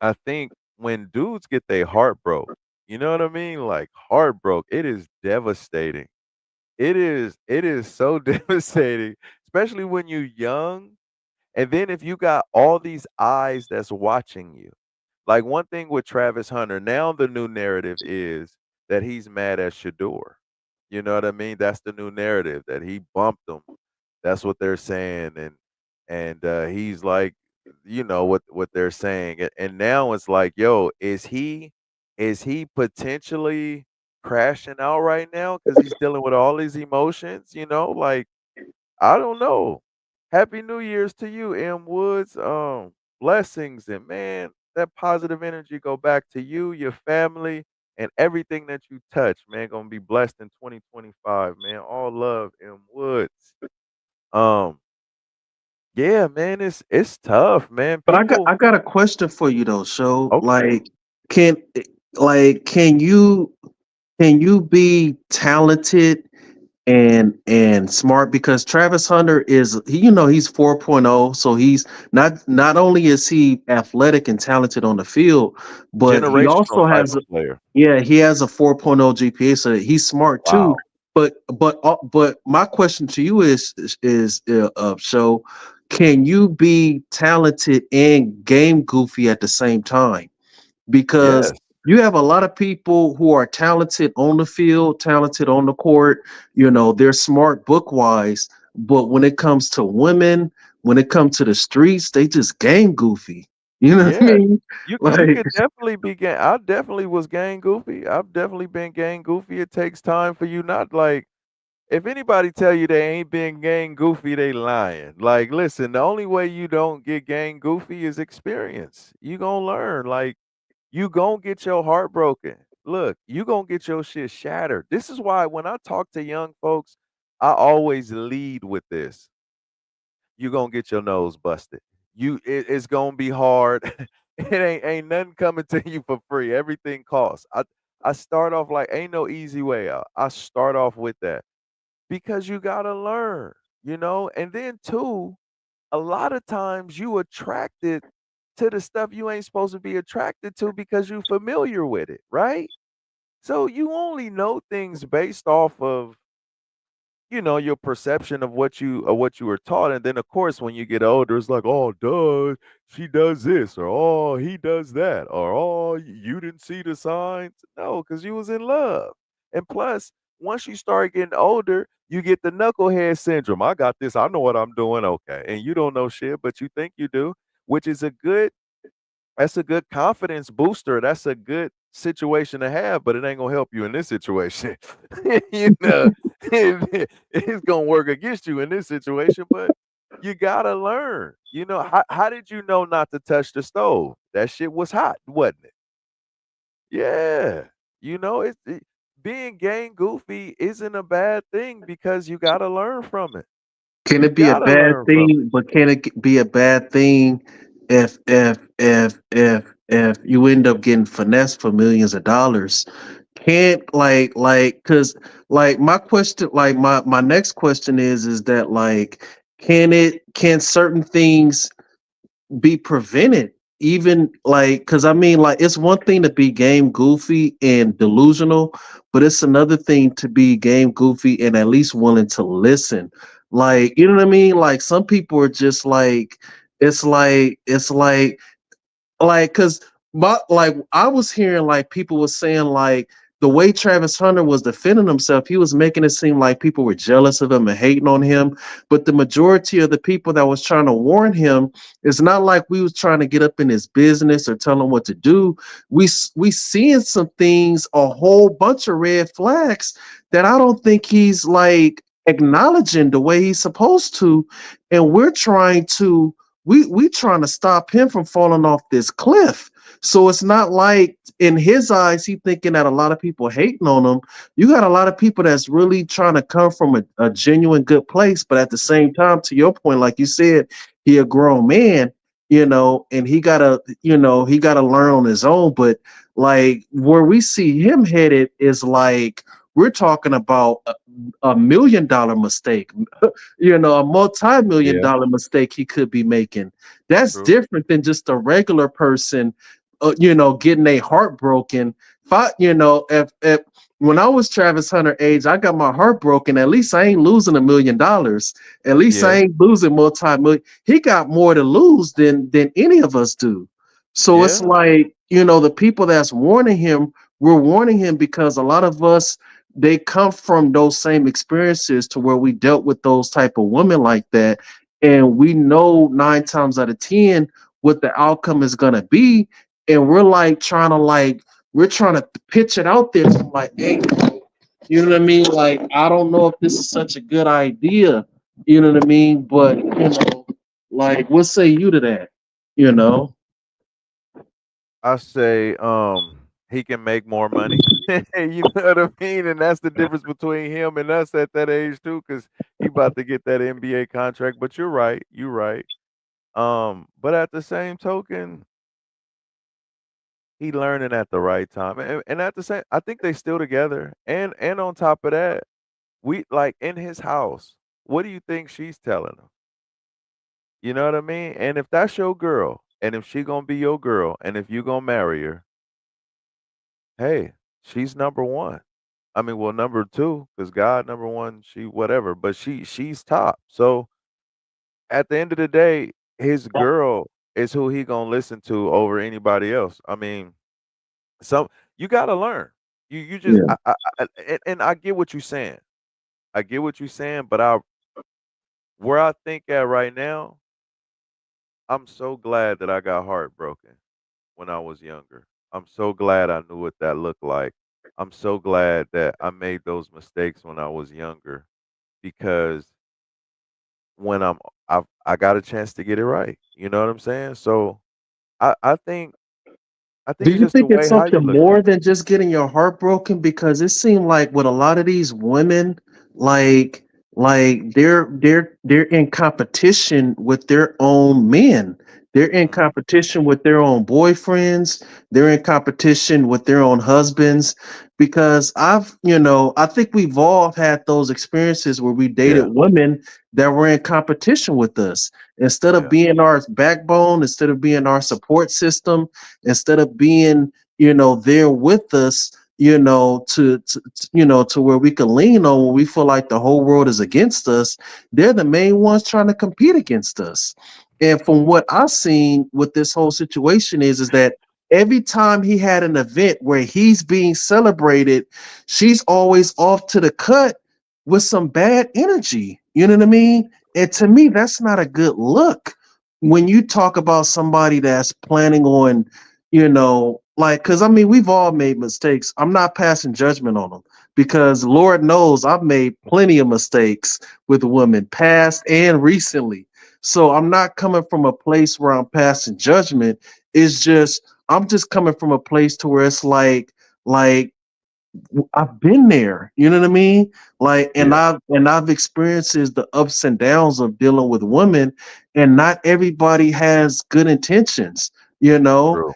I think when dudes get their heart broke, you know what I mean? Like heart broke, it is devastating. It is so devastating, especially when you're young. And then if you got all these eyes that's watching you. Like one thing with Travis Hunter, now the new narrative is that he's mad at Shador. You know what I mean? That's the new narrative that he bumped him. That's what they're saying, and he's like, you know what they're saying, and now it's like, yo, is he potentially crashing out right now because he's dealing with all these emotions? You know, like I don't know. Happy New Year's to you, M. Woods. Blessings and man, that positive energy go back to you, your family, and everything that you touch, man. Gonna be blessed in 2025, man. All love, M. Woods. Um, yeah, man, it's tough, man. But I got People, I got a question for you though. So okay, can can you be talented and smart? Because Travis Hunter is he's 4.0, so he's not only is he athletic and talented on the field, but he generational also type has of player. he has a 4.0 GPA, so he's smart too. Wow. But my question to you is so can you be talented and game goofy at the same time? Because Yes. you have a lot of people who are talented on the field, talented on the court, they're smart book wise, but when it comes to women, when it comes to the streets, they just game goofy. You know what I Yeah. mean? You Like could definitely be gang. I definitely was gang goofy. I've definitely been gang goofy. It takes time for you not like if anybody tell you they ain't been gang goofy, they lying. Like, listen, the only way you don't get gang goofy is experience. You gonna learn. Like, you gonna get your heart broken. Look, you gonna get your shit shattered. This is why when I talk to young folks, I always lead with this. You gonna get your nose busted. It's gonna be hard. It ain't nothing coming to you for free. Everything costs. I start off like ain't no easy way out. I start off with that because you gotta learn, and then two, a lot of times you attracted to the stuff you ain't supposed to be attracted to because you familiar with it, right? So you only know things based off of your perception of what you were taught, and then of course when you get older, it's like, oh, duh, she does this, or oh, he does that, or oh, you didn't see the signs. No, because you was in love, and plus, once you start getting older, you get the knucklehead syndrome. I got this. I know what I'm doing. Okay, and you don't know shit, but you think you do, which is that's a good confidence booster. That's a good situation to have, but it ain't gonna help you in this situation. you know, it's gonna work against you in this situation, but you gotta learn. How did you know not to touch the stove? That shit was hot, wasn't it? Yeah. Being gang goofy isn't a bad thing because you gotta learn from it. can You it be a gotta bad learn from it. thing? But can it be a bad thing if you end up getting finessed for millions of dollars? Can't because my question, my next question is that can certain things be prevented? Even because I mean, it's one thing to be game goofy and delusional, but it's another thing to be game goofy and at least willing to listen. You know what I mean? Like some people are just it's because but like I was hearing like people were saying like the way Travis Hunter was defending himself, he was making it seem like people were jealous of him and hating on him. But the majority of the people that was trying to warn him, it's not like we was trying to get up in his business or tell him what to do. We seeing some things, a whole bunch of red flags that I don't think he's like acknowledging the way he's supposed to, and we're trying to we trying to stop him from falling off this cliff. So it's not like in his eyes, he thinking that a lot of people hating on him. You got a lot of people that's really trying to come from a genuine good place, but at the same time, to your point, like you said, he a grown man, and he gotta learn on his own. But like where we see him headed is like we're talking about $1 million mistake, a multi-million Yeah, dollar mistake he could be making. That's true. different than just a regular person, getting a heart broken. If when I was Travis Hunter age, I got my heart broken. At least I ain't losing $1 million. At least I Yeah, ain't losing multi-million. He got more to lose than any of us do. So it's yeah. like, the people that's warning him, we're warning him because a lot of us they come from those same experiences to where we dealt with those type of women like that. And we know 9 times out of 10 what the outcome is gonna be. And we're trying to pitch it out there. So like, hey, you know what I mean? Like, I don't know if this is such a good idea, you know what I mean? But like, what say you to that? You know? I say, he can make more money. You know what I mean? And that's the difference between him and us at that age too, because he about to get that NBA contract. But you're right, you're right. But at the same token, he learning at the right time, and at the same, I think they still together. And on top of that, we like in his house. What do you think she's telling him? You know what I mean? And if that's your girl, and if she gonna be your girl, and if you gonna marry her, hey, she's number one. I mean, well, number two, because God number one, she whatever, but she's top. So at the end of the day, his girl is who he gonna listen to over anybody else. I mean, some you gotta learn. You just Yeah. and I get what you're saying. I get what you're saying, but I where I think at right now, I'm so glad that I got heartbroken when I was younger. I'm so glad I knew what that looked like. I'm so glad that I made those mistakes when I was younger because when I got a chance to get it right. You know what I'm saying? So I I think I Do think it's you just the think it's way how you something look at more it. than just getting your heart broken? Because it seemed like with a lot of these women, like they're in competition with their own men. They're in Mhm. competition with their own boyfriends. They're in competition with their own husbands. Because I think we've all had those experiences where we dated Yeah, women that were in competition with us. Instead of yeah, being our backbone, instead of being our support system, instead of being there with us, to where we can lean on when we feel like the whole world is against us. They're the main ones trying to compete against us. And from what I've seen with this whole situation is that every time he had an event where he's being celebrated, she's always off to the cut with some bad energy, you know what I mean? And to me that's not a good look when you talk about somebody that's planning on, like, because I mean, we've all made mistakes. I'm not passing judgment on them because Lord knows I've made plenty of mistakes with women, past and recently. So I'm not coming from a place where I'm passing judgment. It's just I'm just coming from a place to where it's like I've been there, you know what I mean? Like, and yeah. I've experienced the ups and downs of dealing with women, and not everybody has good intentions, you know. True.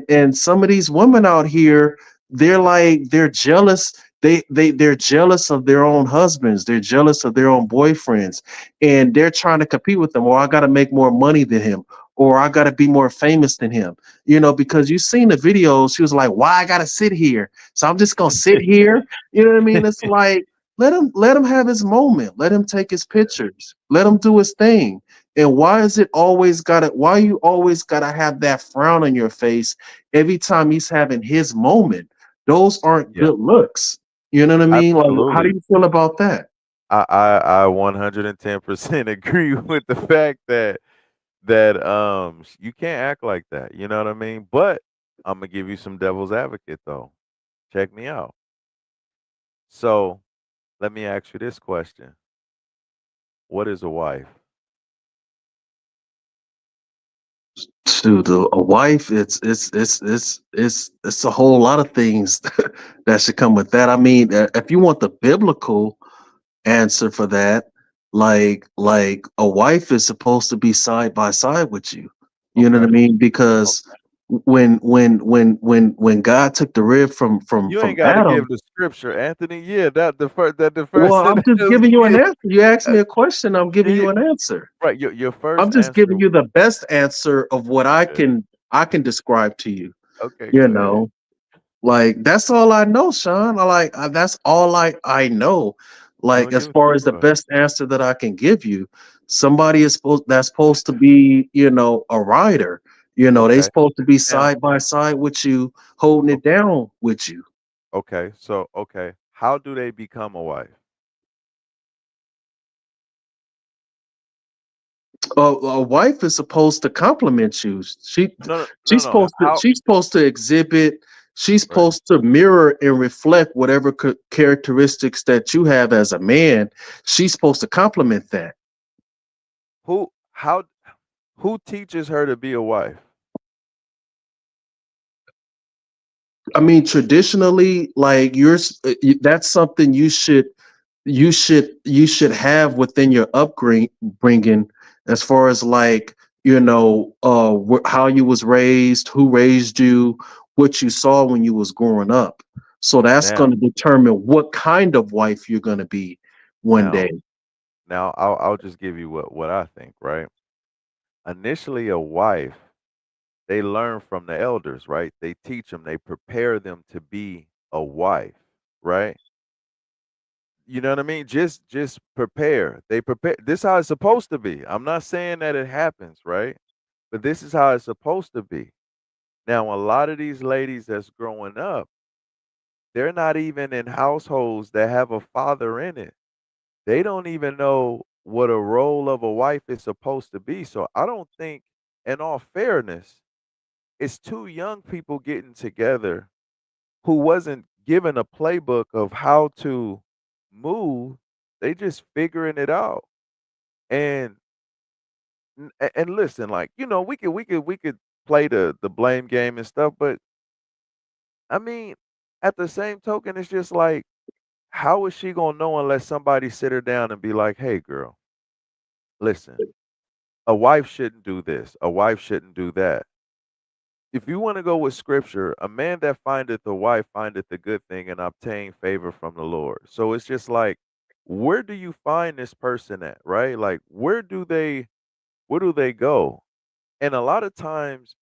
And some of these women out here, they're jealous. They're jealous of their own husbands. They're jealous of their own boyfriends, and they're trying to compete with them. Or I got to make more money than him, or I got to be more famous than him. Because you've seen the videos. She was like, "Why I got to sit here?" So I'm just gonna sit here. You know what I mean? It's like let him have his moment. Let him take his pictures. Let him do his thing. And why you always gotta have that frown on your face every time he's having his moment? Those aren't Yeah, good looks. You know what I mean? Like, how do absolutely. you feel about that? I 110% agree with the fact that you can't act like that. You know what I mean? But I'm gonna give you some devil's advocate though. Check me out. So let me ask you this question: what is a wife? To a wife, it's a whole lot of things that should come with that. I mean, if you want the biblical answer for that, like a wife is supposed to be side by side with you. You know what I Okay. mean? Because when God took the rib You from ain't got to give Adam, the scripture, Anthony. Yeah, the well, first I'm just giving you an yeah, answer. You asked me a question, I'm giving yeah, you an answer. right. Your I'm first just answer. giving you the best answer of what Okay, I can describe to you. okay, You go ahead. know, like that's all I know, Sean. That's all I know. You Like gonna as give it to far me? as the Go ahead. best answer that I can give you, somebody is supposed to be, a rider. They Okay. supposed to be Now, side by side with you, holding it okay, down with you. okay. So, okay, how do they become a wife? A wife is supposed to compliment you. No, no, no, no. How? She's supposed to exhibit. She's Right. supposed to mirror and reflect whatever characteristics that you have as a man. She's supposed to compliment that. Who? How? Who teaches her to be a wife? I mean, traditionally, like that's something you should have within your upbringing, as far as like how you was raised, who raised you, what you saw when you was growing up. So that's Now, going to determine what kind of wife you're going to be one now, day. now. I'll just give you what I think. Right. Initially, a wife, they learn from the elders. Right. They teach them. They prepare them to be a wife. Right. You know what I mean? Just prepare. They prepare. This is how it's supposed to be. I'm not saying that it happens, right? But this is how it's supposed to be. Now, a lot of these ladies that's growing up, they're not even in households that have a father in it. They don't even know what a role of a wife is supposed to be. So I don't think, in all fairness, it's two young people getting together who wasn't given a playbook of how to move. They just figuring it out. And and listen, like, we could play the blame game and stuff, but I mean, at the same token, it's just like, how is she gonna know unless somebody sit her down and be like, "Hey, girl, listen, a wife shouldn't do this. A wife shouldn't do that." If you want to go with scripture, a man that findeth a wife findeth a good thing and obtain favor from the Lord. So it's just like, where do you find this person at, right? Like, where do they go? And a lot of times,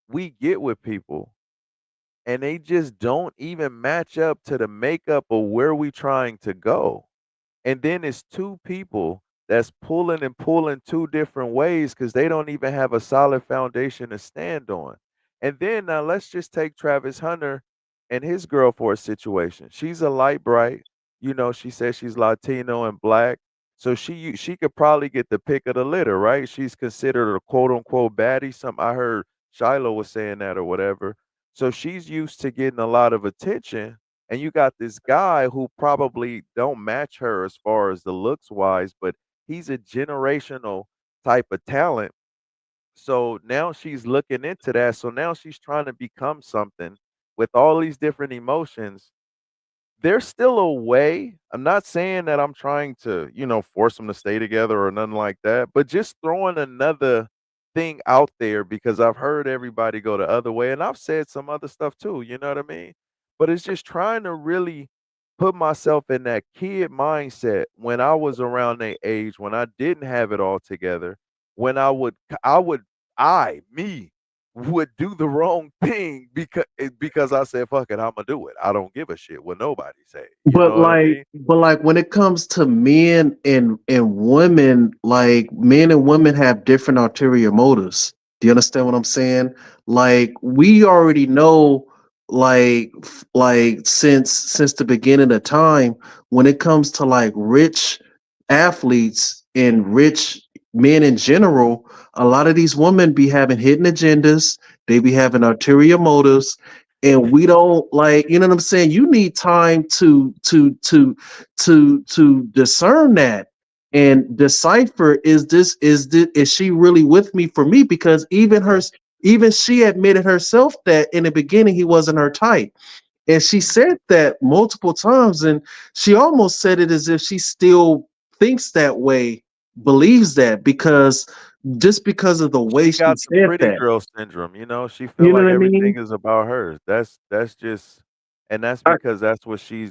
we get with people and they just don't even match up to the makeup of where we trying to go. And then it's two people that's pulling and pulling two different ways because they don't even have a solid foundation to stand on. And then now let's just take Travis Hunter and his girl for a situation. She's a light bright. She says she's Latino and black. So she could probably get the pick of the litter, right? She's considered a quote unquote baddie. I heard Shiloh was saying that or whatever. So she's used to getting a lot of attention, and you got this guy who probably don't match her as far as the looks wise, but he's a generational type of talent. So now she's looking into that. So now she's trying to become something with all these different emotions. There's still a way. I'm not saying that I'm trying to, force them to stay together or nothing like that, but just throwing another thing out there because I've heard everybody go the other way and I've said some other stuff too, you know what I mean? But it's just trying to really put myself in that kid mindset when I was around their age, when I didn't have it all together, when I would, me, would do the wrong thing because I said, "Fuck it, Imma do it. I don't give a shit what nobody say." You But know what I like, mean? but like when it comes to men and women, like men and women have different ulterior motives. Do you understand what I'm saying? Like we already know, like since the beginning of time, when it comes to like rich athletes and rich men in general, a lot of these women be having hidden agendas. They be having ulterior motives, and we don't, like, you know what I'm saying, you need time to discern that and decipher, is she really with me for me? Because Yeah. even she admitted herself that in the beginning he wasn't her type, and she Mhm. said that multiple times, and she almost said it as if she still thinks that way, believes that, because just because of the way She she got the said pretty that. girl syndrome, you know? She feel You know like what I everything mean? is about her. That's just and that's I, because that's what she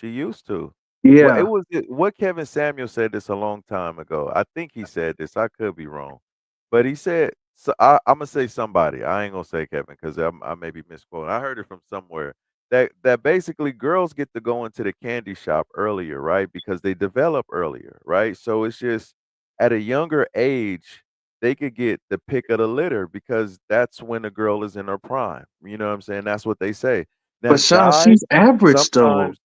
used to. Well, yeah. what Kevin Samuel said this a long time ago. I think he said this. I could be wrong. But he said so Imma say somebody. I ain't gonna say Kevin because I may be misquoting. I heard it from somewhere that basically girls get to go into the candy shop earlier, right? Because they develop earlier, right? So it's just at a younger age they could get the pick of the litter because that's when a girl is in her prime. You know what I'm saying? That's what they say. Now, But Sean, guys, she's average though. sometimes,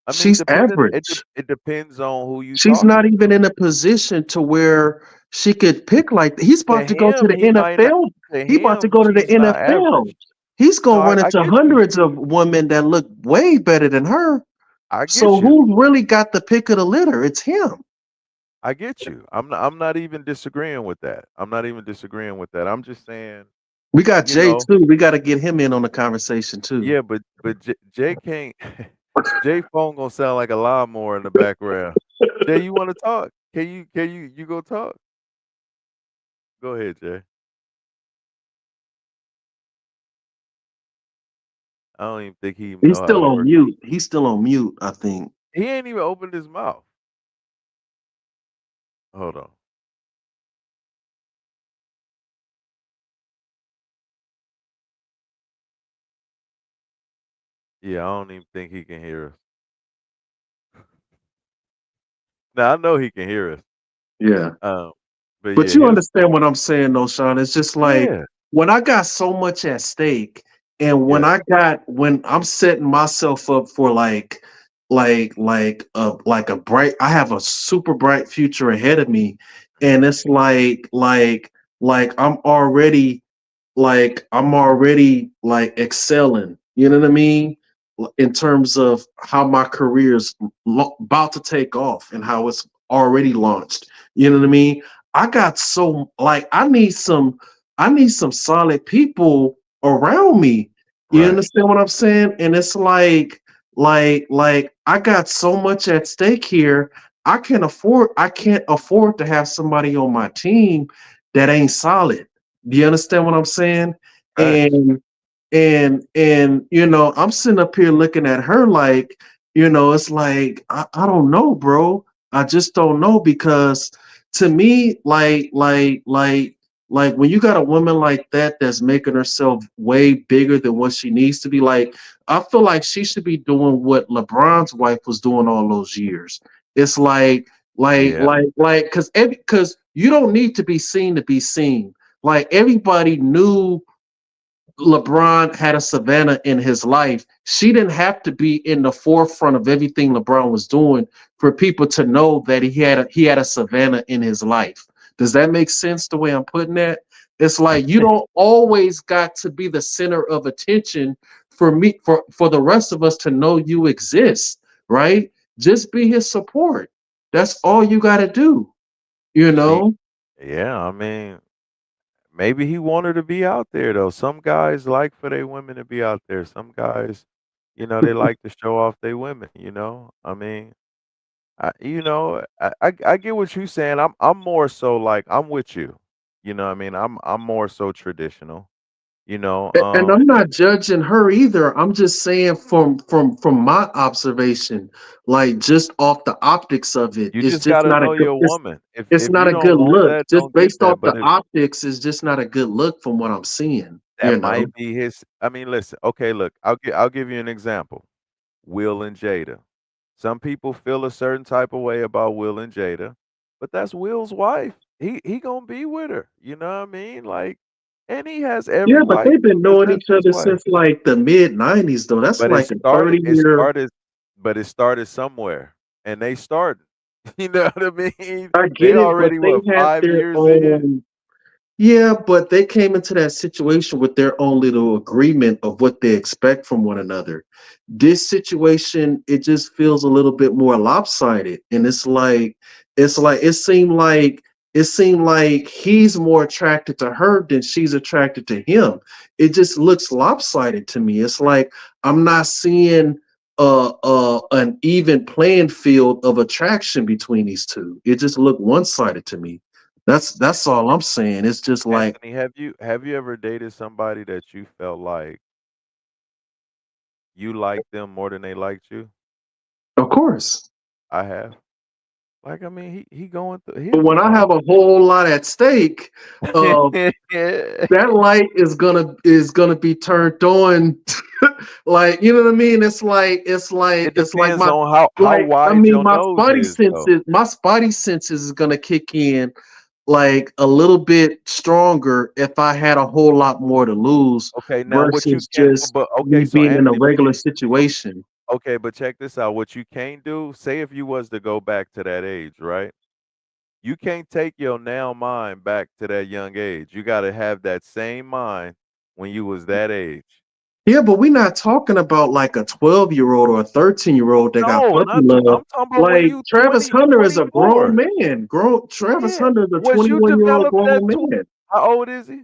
I mean, She's average. it depends on who you She's talking not even to. in a position to where she could pick like that. He's To about to go to him, the he might not. NFL. To He about to him, go to the she's not NFL. average. He's No, gonna run I into get you. hundreds of women that look way better than her. I So get you. who really got the pick of the litter? It's him. I get you. I'm not even disagreeing with that. I'm not even disagreeing with that. I'm just saying, We got you Jay know, too. We got to get him in on the conversation too. yeah, but Jay can't. Jay phone gonna sound like a lawnmower in the background. Jay, you want to talk? You go talk? Go ahead, Jay. I don't even think he even He's know how still to on work. mute. He's still on mute, I think. He ain't even opened his mouth. Hold on. Yeah, I don't even think he can hear us. Now I know he can hear us. Yeah. Um, but But yeah, you he'll. understand what I'm saying, though, Sean. It's just like Yeah, when I got so much at stake, and yeah, when I'm setting myself up for like a bright, I have a super bright future ahead of me, and it's like I'm already like excelling. You know what I mean? In terms of how my career is about to take off and how it's already launched. You know what I mean? I got so like I need some solid people around me. You right. understand what I'm saying? And it's like I got so much at stake here. I can't afford to have somebody on my team that ain't solid. Do you understand what I'm saying? Facts. And you know, I'm sitting up here looking at her like, you know, it's like I don't know, bro. I just don't know, because to me, like when you got a woman like that that's making herself way bigger than what she needs to be, like I feel like she should be doing what LeBron's wife was doing all those years. It's Yeah, because you don't need to be seen. Like everybody knew LeBron had a Savannah in his life. She didn't have to be in the forefront of everything LeBron was doing for people to know that he had a Savannah in his life. Does that make sense the way I'm putting that? It's like you don't always got to be the center of attention for me for the rest of us to know you exist, right? Just be his support. That's all you got to do, you she. know? Yeah, I mean, maybe he want her to be out there though. Some guys like for their women to be out there. Some guys, they like to show off their women. I mean, I get what you're saying. I'm more so like I'm with you. You know what I mean? I'm more so traditional. You know, And I'm not judging her either. I'm just saying from my observation, like just off the optics of it, you it's just just gotta not a know good your woman. it's If not you a don't good want look. that, Just don't get based that. off the But if optics is just not a good look from what I'm seeing, that might be his, I mean, listen. Okay, look, I'll give you an example. Will and Jada. Some people feel a certain type of way about Will and Jada, but that's Will's wife. He gonna be with her. You know what I mean? Like, and he has Yeah, every but right they've been because knowing that's each his other wife. since like the mid 90s though. That's But it like a started 30 it year. started but it started somewhere, and they started. You know what I mean? I They get it, but already, they what, had 5 their years in? own. Yeah, but they came into that situation with their own little agreement of what they expect from one another. This situation, it just feels a little bit more lopsided, and it's like it seemed like he's more attracted to her than she's attracted to him. It just looks lopsided to me. It's like I'm not seeing an even playing field of attraction between these two. It just looked one-sided to me. That's all I'm saying. It's just like, Anthony, have you ever dated somebody that you felt like you liked them more than they liked you? of course. I have. Like, I mean, he going through, But he'll when be I all have a whole lot at stake, uh, right. that light is gonna be turned on. Like, you know what I mean? It It's like depends my on how like I wide mean your nose is, though. my spidey senses is gonna kick in like a little bit stronger if I had a whole lot more to lose Okay, now what you versus can't, just but okay, me so being in a Anthony, but regular you, situation. okay, but check this out. What you can't do, say if you was to go back to that age, right? You can't take your now mind back to that young age. You got to have that same mind when you was that age. Yeah, but we're not talking about like a 12-year-old or a 13-year-old that got No, puppy not tw love. I'm talking about when Like you Travis 20, Hunter is a grown 24. man. Travis Yeah. Hunter is a Was you 21-year-old developed grown at man. how old is he?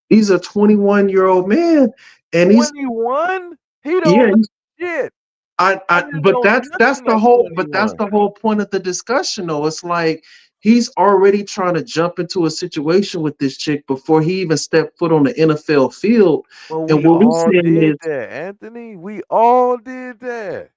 He's a 21-year-old man, and he's 21? He yeah, don't know shit. I I didn't but know that's nothing the at whole but that's 21. the whole point of the discussion though. It's like he's already trying to jump into a situation with this chick before he even stepped foot on the NFL field. Well, And we what we all saying did is that, Anthony. We all did that.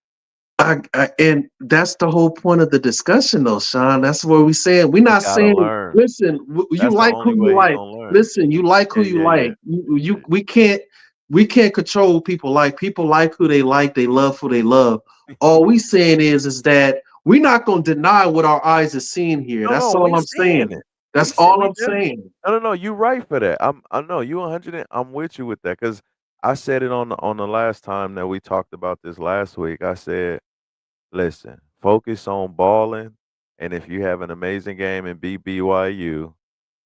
and that's the whole point of the discussion, though, Sean. That's what we saying. We're He not gotta saying, learn. listen, you That's the like only who you way he like. gonna learn. Listen, you like who Yeah, you yeah, yeah. like. You Yeah. we can't control who people like. People like who they like. They love who they love. All we saying is that we're not gonna deny what our eyes are seeing here. No, That's no, all we I'm seeing saying. it. That's all We I'm definitely. saying. No, no, no. You right for that. I know you 100. I'm with you with that because I said it on the last time that we talked about this last week. I said, listen, focus on balling, and if you have an amazing game and beat BYU,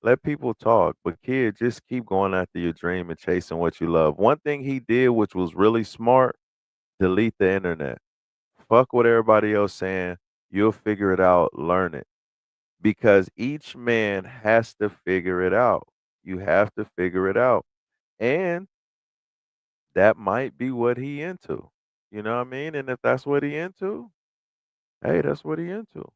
let people talk. But kid, just keep going after your dream and chasing what you love. One thing he did, which was really smart, delete the internet. Fuck what everybody else saying. You'll figure it out. Learn it because each man has to figure it out. You have to figure it out. And that might be what he into. You know what I mean? And if that's what he into, hey, that's what he into.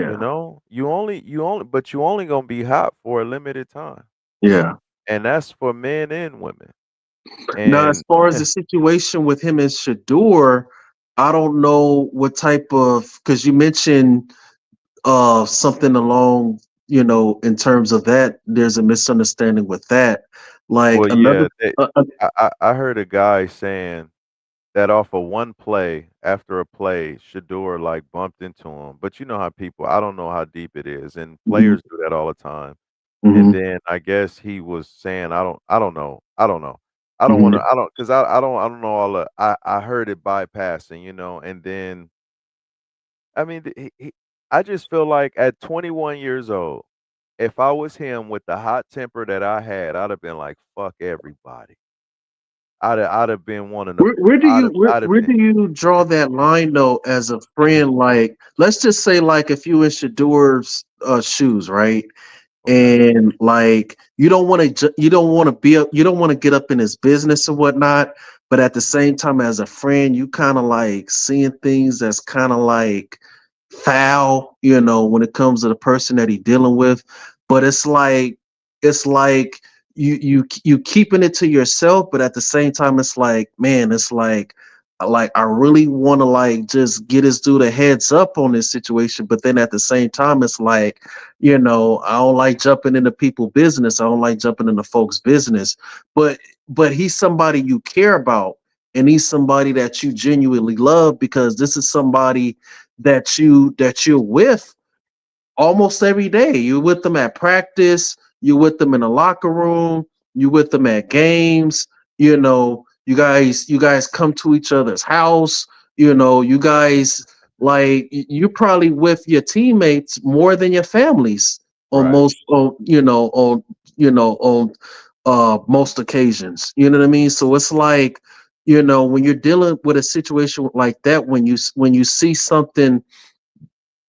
You Yeah, know? You only gonna be hot for a limited time. yeah. And that's for men and women. Now, as And far as the situation with him and Shador, I don't know what type of because you mentioned something along, in terms of that there's a misunderstanding with that, like well, another yeah, uh, I heard a guy saying that off of one play, after a play, Shador like bumped into him. But you know how people, I don't know how deep it is, and mhm, players do that all the time. And mhm, then I guess he was saying, I don't know. I don't want to, mhm. I don't, because I don't know all the, I heard it bypassing, you know, and then, I mean, I just feel like at 21 years old, if I was him with the hot temper that I had, I'd have been like, fuck everybody. I'd have been one of the, Where do you I'd have where been, do you draw that line though as a friend? Like, let's just say like if you in Shador's shoes, right? okay. And like you don't want to get up in his business or whatnot, but at the same time as a friend you kind of like seeing things that's kind of like foul, when it comes to the person that he dealing with. But it's like you keeping it to yourself, but at the same time, it's like, man, it's like I really want to like just get this dude a heads up on this situation, but then at the same time, it's like, I don't like jumping into people business. I don't like jumping into folks' business, but he's somebody you care about, and he's somebody that you genuinely love, because this is somebody that you're with almost every day. You're with them at practice, you're with them in the locker room, you're with them at games, you guys come to each other's house, you guys, like, you're probably with your teammates more than your families on Right. most on most occasions. You know what I mean? So it's like, when you're dealing with a situation like that, when you see something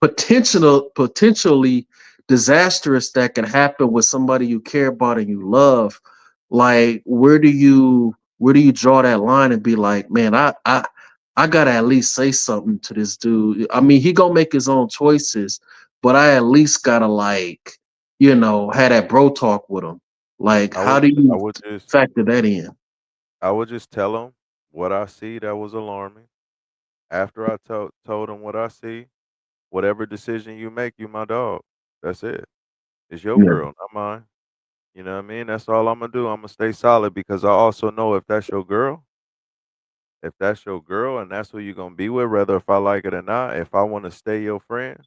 potentially disastrous that can happen with somebody you care about and you love, like, where do you draw that line and be like, man, I gotta at least say something to this dude. I mean, he gonna make his own choices, but I at least gotta, like, have that bro talk with him. Like, I how would do I you would just factor that in? I would just tell him what I see that was alarming. After I told him what I see, whatever decision you make, you my dog. That's it. It's your Yeah, girl, not mine. You know what I mean? That's all I'm gonna do. I'm gonna stay solid because I also know if that's your girl and that's who you're gonna be with, whether if I like it or not, if I want to stay your friend,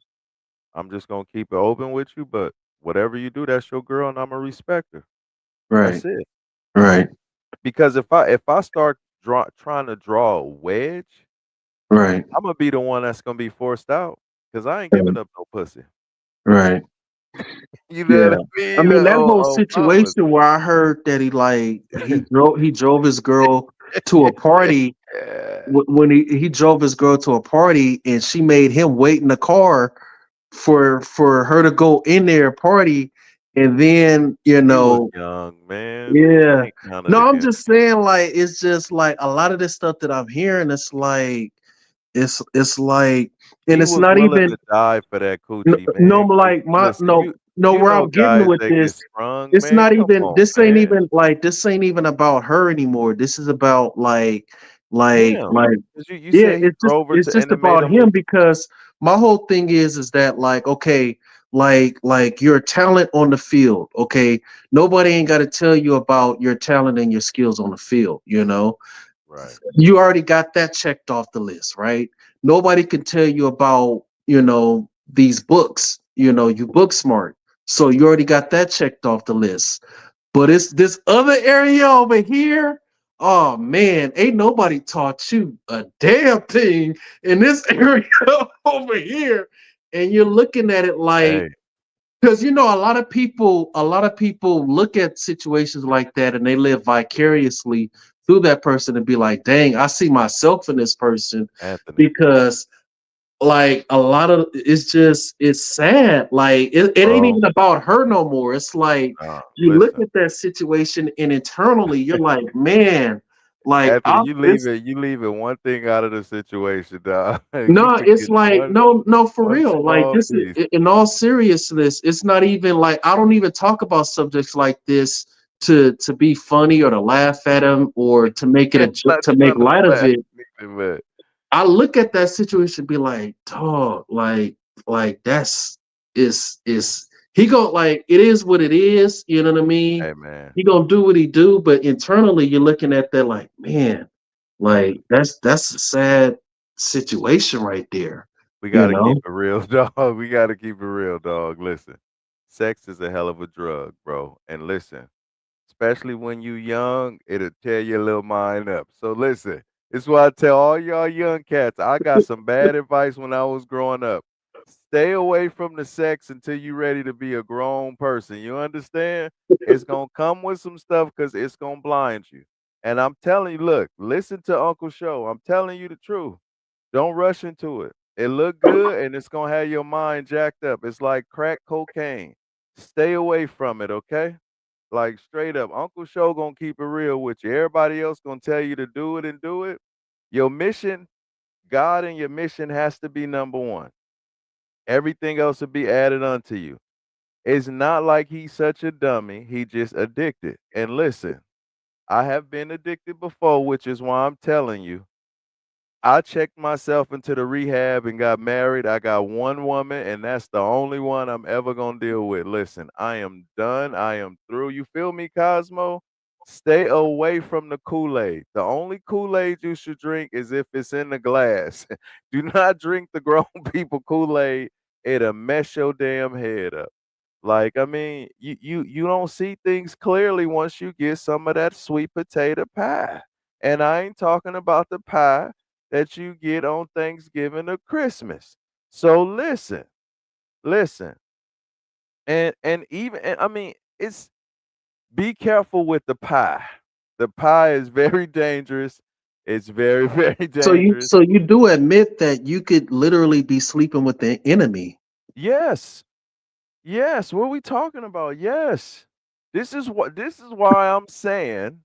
I'm just gonna keep it open with you. But whatever you do, that's your girl, and I'm gonna respect her. right, That's it. right, Because if I start trying to draw a wedge, right, I'm gonna be the one that's gonna be forced out because I ain't giving up no pussy. right. You know what Yeah. I I mean? mean, that whole Oh, mamas. situation where I heard that he drove his girl to a party, Yeah. when he drove his girl to a party, and she made him wait in the car for her to go in their party, and then, He was young, man. You yeah. can't count it No, I'm against just saying, like, it's just like a lot of this stuff that I'm hearing, it's like, and he it's was not willing even. to die for that No, coochie, no, man. Cause like, my listen, no, no. you Where know I'm getting guys with that get this, sprung, it's man. not Come even. on, This ain't man. even like. This ain't even about her anymore. This is about, Him. like. 'Cause you Yeah, said he it's just drove her it's to and just it made about him him, because my whole thing is that, like, okay, like your talent on the field. Okay, nobody ain't got to tell you about your talent and your skills on the field. right. You already got that checked off the list, right? Nobody can tell you about, these books. You book smart. So you already got that checked off the list. But it's this other area over here. Oh man, ain't nobody taught you a damn thing in this area over here. And you're looking at it like, Hey, because, a lot of people look at situations like that, and they live vicariously through that person and be like, dang, I see myself in this person. Anthony, Because, like, a lot of it's sad. Like, it ain't bro. even about her no more. It's like, you look Listen. at that situation, and internally you're like, man, like, Anthony, you leaving one thing out of the situation, dog. You no, it's forgetting like, no, for one real. Like, small this is, piece. in all seriousness, it's not even like, I don't even talk about subjects like this to be funny, or to laugh at them, or to make it Yeah, a I'm not to make trying to light of laugh it. neither, but I look at that situation and be like, dog, like that's is he go, like, it is what it is, you know what I mean? hey man, He gonna do what he do, but internally you're looking at that like, man, like, Anthony, that's a sad situation right there, we you gotta keep know? it real, dog. We gotta keep it real, dog. Listen, sex is a hell of a drug, bro. And listen, especially when you young, it'll tear your little mind up. So listen, it's why I tell all y'all young cats, I got some bad advice when I was growing up. Stay away from the sex until you're ready to be a grown person. You understand? It's gonna come with some stuff because it's gonna blind you. And I'm telling you, look, listen to Uncle Show. I'm telling you the truth. Don't rush into it. It look good and it's gonna have your mind jacked up. It's like crack cocaine. Stay away from it, okay? Like straight up, Uncle Show gonna keep it real with you. Everybody else gonna tell you to do it and do it. Your mission, God and your mission has to be number one. Everything else will be added unto you. It's not like he's such a dummy. He just addicted. And listen, I have been addicted before, which is why I'm telling you. I checked myself into the rehab and got married. I got one woman, and that's the only one I'm ever gonna deal with. Listen, I am done. I am through. You feel me, Cosmo? Stay away from the Kool-Aid. The only Kool-Aid you should drink is if it's in the glass. Do not drink the grown people Kool-Aid. It'll mess your damn head up. Like, I mean, you don't see things clearly once you get some of that sweet potato pie. And I ain't talking about the pie that you get on Thanksgiving or Christmas. So listen, and even and I mean, it's be careful with the pie. The pie is very dangerous. It's very, very dangerous. So you do admit that you could literally be sleeping with the enemy. Yes. Yes, what are we talking about? Yes. This is why I'm saying,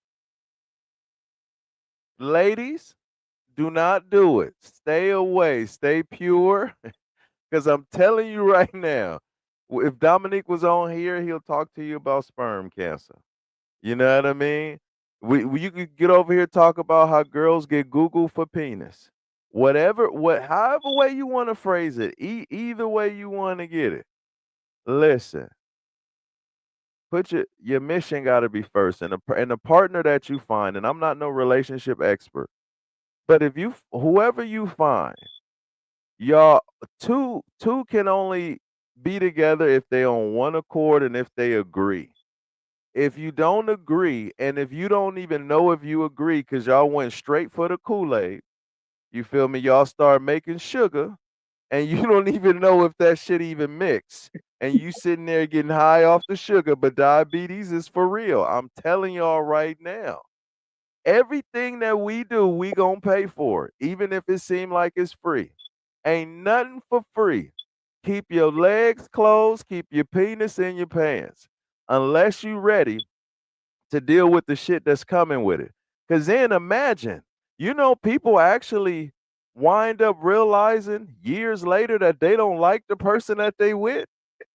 ladies, do not do it. Stay away. Stay pure. Because I'm telling you right now, if Dominique was on here, he'll talk to you about sperm cancer. You know what I mean? You could get over here talk about how girls get Google for penis. However way you want to phrase it, either way you want to get it. Listen, put your mission got to be first, and the partner that you find. And I'm not no relationship expert, but if whoever you find, y'all two can only be together if they on one accord and if they agree. If you don't agree, and if you don't even know if you agree, because y'all went straight for the Kool-Aid, you feel me? Y'all start making sugar, and you don't even know if that shit even mix. And you sitting there getting high off the sugar, but diabetes is for real. I'm telling y'all right now. Everything that we do, we gonna pay for it, even if it seem like it's free. Ain't nothing for free. Keep your legs closed, keep your penis in your pants. Unless you ready to deal with the shit that's coming with it. Cause then imagine, people actually wind up realizing years later that they don't like the person that they with.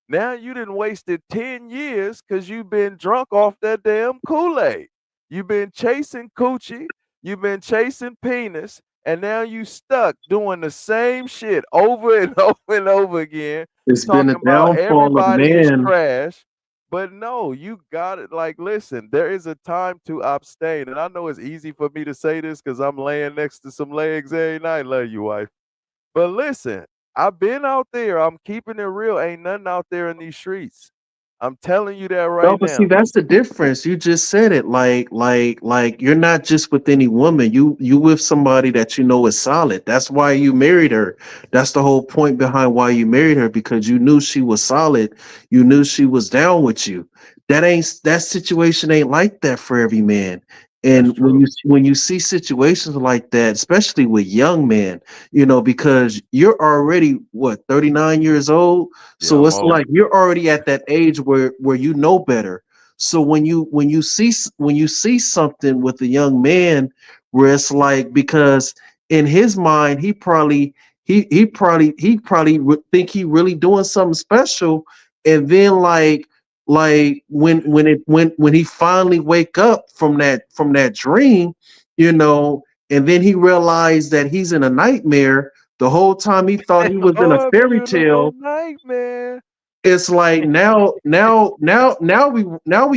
Now you done wasted 10 years because you've been drunk off that damn Kool-Aid. You've been chasing coochie, you've been chasing penis, and now you stuck doing the same shit over and over and over again, It's been a talking about downfall of everybody is man. trash. But no, you got it. Like, listen, there is a time to abstain. And I know it's easy for me to say this because I'm laying next to some legs every night. Love you, wife. But listen, I've been out there. I'm keeping it real. Ain't nothing out there in these streets. I'm telling you that No, right but see, now. that's the difference. You just said it. Like you're not just with any woman. You with somebody that you know is solid. That's why you married her. That's the whole point behind why you married her, because you knew she was solid. You knew she was down with you. That situation ain't like that for every man. That's And true. when you see situations like that, especially with young men, because you're already what 39 years old, Yeah, so I'm it's old. like you're already at that age where you know better. So when you see something with a young man, where it's like, because in his mind he probably would think he really doing something special, and then like when he finally wake up from that dream, you know, and then he realized that he's in a nightmare. The whole time he thought he was in a Oh, a fairy beautiful tale. nightmare. It's like now we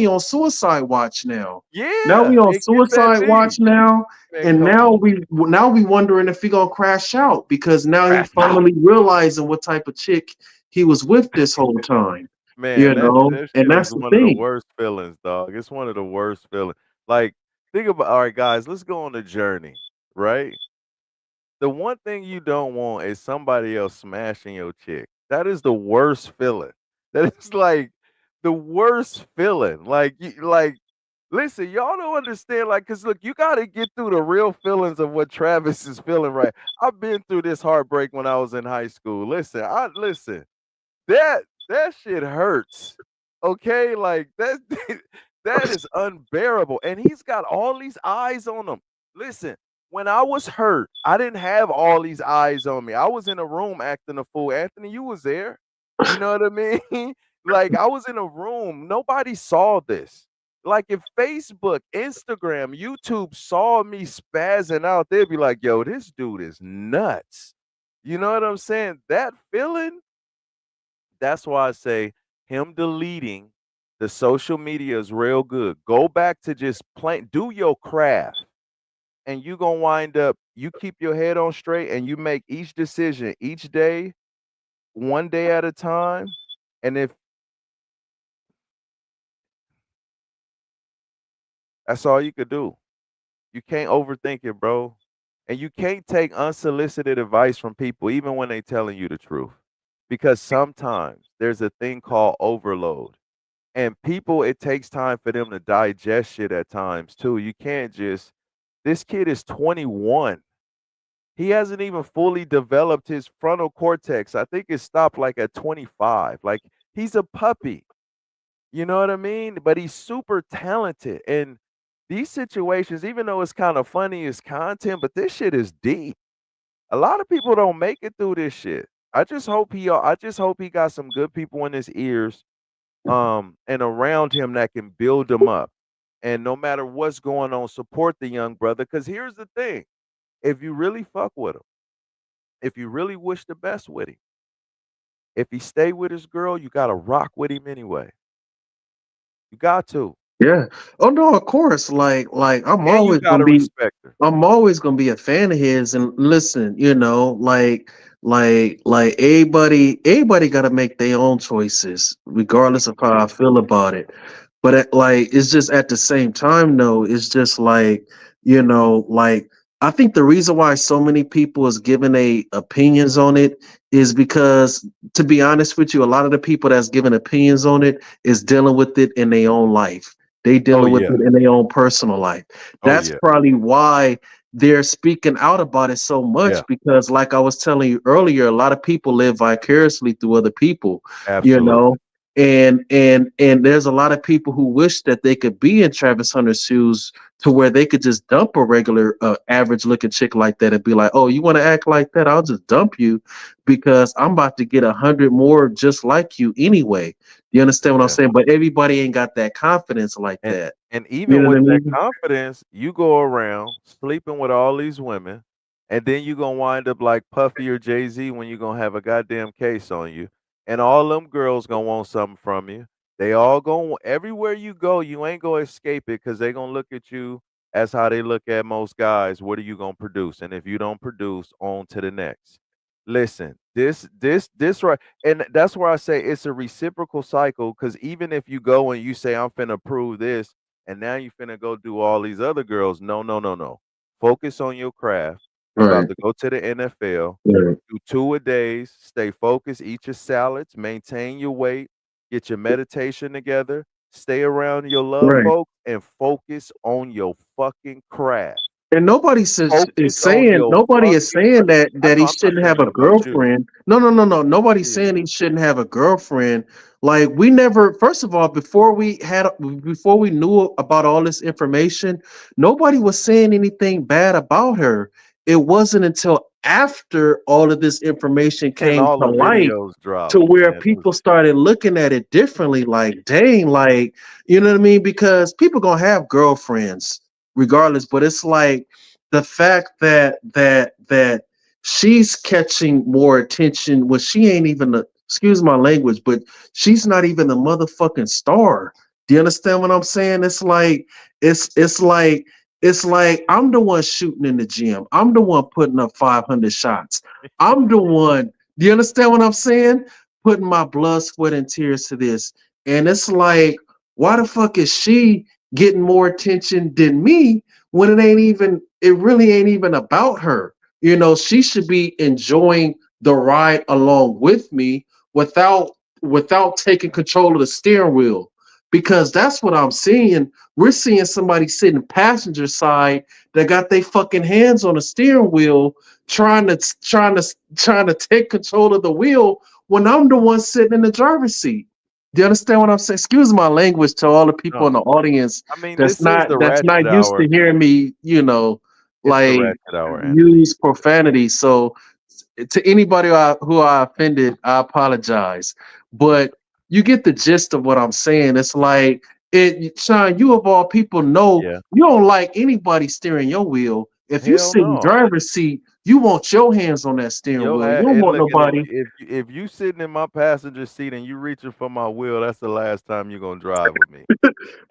on suicide watch now. Now we Yeah, on it get that suicide watch deep. now, Man, and come on. now we wondering if he gonna crash out, because now he Crash out. finally realizing what type of chick he was with this whole time. Man, that that And shit was that's the one of the thing. worst feelings, dog. It's one of the worst feelings. Like, think about, all right, guys, let's go on a journey, right? The one thing you don't want is somebody else smashing your chick. That is the worst feeling. That is like the worst feeling. Listen, y'all don't understand. Like, cause look, you got to get through the real feelings of what Travis is feeling. Right? I've been through this heartbreak when I was in high school. Listen. That shit hurts. Okay, like that that is unbearable. And he's got all these eyes on him. Listen, when I was hurt, I didn't have all these eyes on me. I was in a room acting a fool. Anthony, you was there. You know what I mean? Like I was in a room, nobody saw this. Like if Facebook, Instagram, YouTube saw me spazzing out, they'd be like, "Yo, this dude is nuts." You know what I'm saying? That feeling, that's why I say him deleting the social media is real good. Go back to just play, do your craft, and you gonna wind up. You keep your head on straight, and you make each decision each day, one day at a time. And if that's all you could do, you can't overthink it, bro. And you can't take unsolicited advice from people, even when they telling you the truth, because sometimes there's a thing called overload. And people, it takes time for them to digest shit at times too. You can't just, this kid is 21. He hasn't even fully developed his frontal cortex. I think it stopped like at 25. Like he's a puppy. You know what I mean? But he's super talented. And these situations, even though it's kind of funny, it's content, but this shit is deep. A lot of people don't make it through this shit. I just hope he got some good people in his ears and around him that can build him up. And no matter what's going on, support the young brother. Cause here's the thing. If you really fuck with him, if you really wish the best with him, if he stay with his girl, you gotta rock with him anyway. You got to. Yeah. Oh no, of course. Like And you gotta respect her. I'm always gonna be a fan of his. And listen, like everybody gotta make their own choices, regardless of how I feel about it. But it's just at the same time, though, it's just like I think the reason why so many people is giving a opinions on it is because, to be honest with you, a lot of the people that's giving opinions on it is dealing with it in their own life. They Oh dealing with yeah. it in their own personal life. Oh That's yeah. probably why they're speaking out about it so Yeah. much, because like I was telling you earlier, a lot of people live vicariously through other people, you Absolutely. know. And there's a lot of people who wish that they could be in Travis Hunter's shoes, to where they could just dump a regular average looking chick like that and be like, "Oh, you want to act like that? I'll just dump you because I'm about to get 100 more just like you anyway." You understand what I'm Yeah. saying? But everybody ain't got that confidence like And that. and You even know what with I that mean? confidence, you go around sleeping with all these women, and then you gonna wind up like Puffy or Jay-Z when you gonna have a goddamn case on you. And all them girls gonna want something from you. They all going everywhere you go, you ain't gonna escape it because they gonna look at you as how they look at most guys. What are you gonna produce? And if you don't produce, on to the next. Listen, this right, and that's where I say it's a reciprocal cycle. Because even if you go and you say I'm finna prove this, and now you finna go do all these other girls, no, no, no, no. Focus on your craft. You about Right. to go to the NFL, Right. do 2 a days, stay focused, eat your salads, maintain your weight, get your meditation together, stay around your love Right. folks, and focus on your fucking craft. And nobody says is Focus on saying your nobody is fucking saying craft. that I he know I'm not shouldn't saying have a that about you. girlfriend. No, no, no, no. Nobody's Yeah. saying he shouldn't have a girlfriend. Like, we never, first of all, before we knew about all this information, nobody was saying anything bad about her. It wasn't until after all of this information And came all to the light, videos to dropped, where man. people started looking at it differently. Like, dang, like, you know what I mean? Because people gonna have girlfriends regardless, but it's like the fact that she's catching more attention when she ain't even the, excuse my language, but she's not even the motherfucking star. Do you understand what I'm saying? It's like I'm the one shooting in the gym. I'm the one putting up 500 shots. I'm the one. Do you understand what I'm saying? Putting my blood, sweat, and tears to this. And it's like, why the fuck is she getting more attention than me, when it really ain't even about her? She should be enjoying the ride along with me, without taking control of the steering wheel. Because that's what I'm seeing. We're seeing somebody sitting passenger side that got their fucking hands on the steering wheel, trying to take control of the wheel, when I'm the one sitting in the driver's seat. Do you understand what I'm saying? Excuse my language to all the people in No. the audience I mean, that's this is not the that's ratchet not used to hour. hearing me, It's the like, ratchet hour, Anthony. use profanity. So to anybody who I offended, I apologize. But you get the gist of what I'm saying. It's like Sean, you of all people know Yeah. you don't like anybody steering your wheel. If you Hell sit in no. driver's seat, you want your hands on that steering Yo, wheel. You don't and want look, and nobody. if you sitting in my passenger seat and you reaching for my wheel, that's the last time you're gonna drive with me.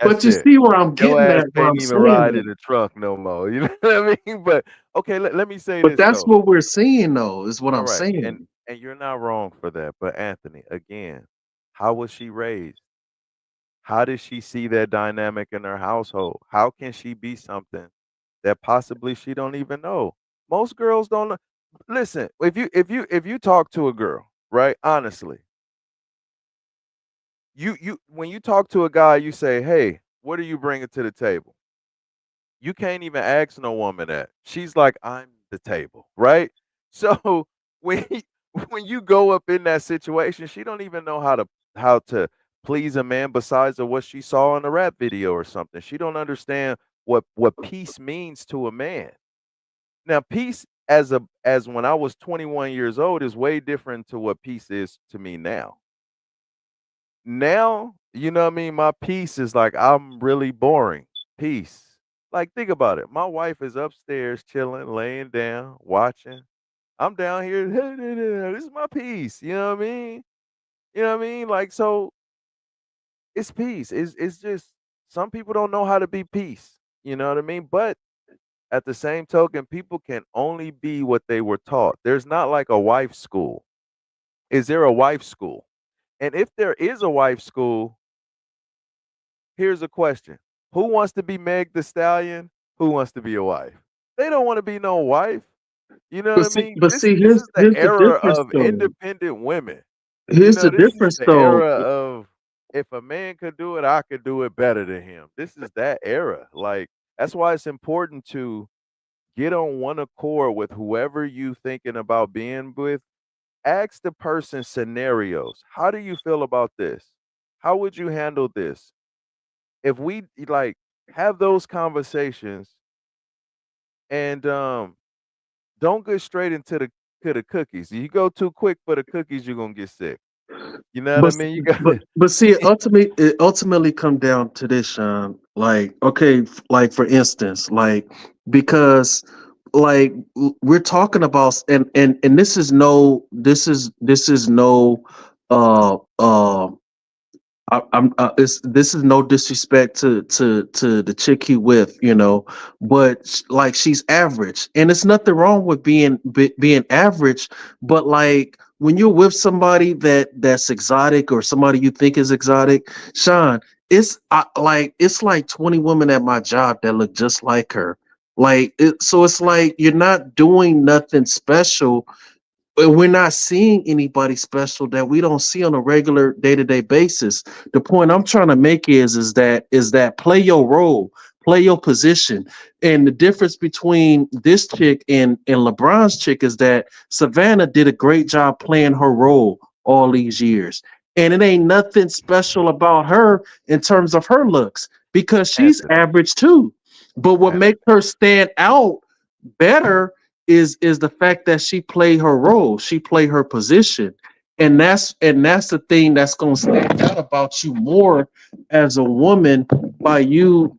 But That's you it. see where I'm Your getting ass at, what can't I'm even saying ride though. in the trunk no more. You know what I mean? But okay, let me say But this that's though. what we're seeing though, is what All I'm right, saying. and you're not wrong for that. But Anthony, again, how was she raised? How did she see that dynamic in her household? How can she be something that possibly she don't even know? Most girls don't know. Listen, if you talk to a girl, right? Honestly, you when you talk to a guy, you say, "Hey, what are you bringing to the table?" You can't even ask no woman that. She's like, "I'm the table," right? So when when you go up in that situation, she don't even know how to please a man besides of what she saw in a rap video or something. She don't understand what peace means to a man. Now, peace as when I was 21 years old is way different to what peace is to me now. Now, you know what I mean? My peace is like I'm really boring. Peace. Like think about it. My wife is upstairs chilling, laying down, watching. I'm down here. This is my peace. You know what I mean? You know what I mean? Like so, it's peace. It's just some people don't know how to be peace. You know what I mean? But at the same token, people can only be what they were taught. There's not like a wife school. Is there a wife school? And if there is a wife school, here's a question. Who wants to be Meg the Stallion? Who wants to be a wife? They don't want to be no wife. You know what But I see, mean? but This see, this is the here's the era difference of though. independent women. You Here's know, the this is difference the though. era of if a man could do it, I could do it better than him. This is that era. Like that's why it's important to get on one accord with whoever you thinking about being with. Ask the person scenarios. How do you feel about this? How would you handle this? If we like have those conversations and don't go straight into the cookies. You go too quick for the cookies, you're gonna get sick. You know what I But mean? You got but see, it ultimately come down to this, Sean. Like, okay, like for instance, like because like we're talking about, and this is no uh uh I'm this is no disrespect to the chick he with, but like she's average, and it's nothing wrong with being average, but like when you're with somebody that's exotic or somebody you think is exotic, Sean, it's like 20 women at my job that look just like her. So it's like you're not doing nothing special, but we're not seeing anybody special that we don't see on a regular day-to-day basis. The point I'm trying to make is that play your role, play your position. And the difference between this chick and LeBron's chick is that Savannah did a great job playing her role all these years. And it ain't nothing special about her in terms of her looks because she's Anthony. average too. But what Anthony. makes her stand out better is the fact that she played her role, she played her position, and that's the thing that's going to stand out about you more as a woman by you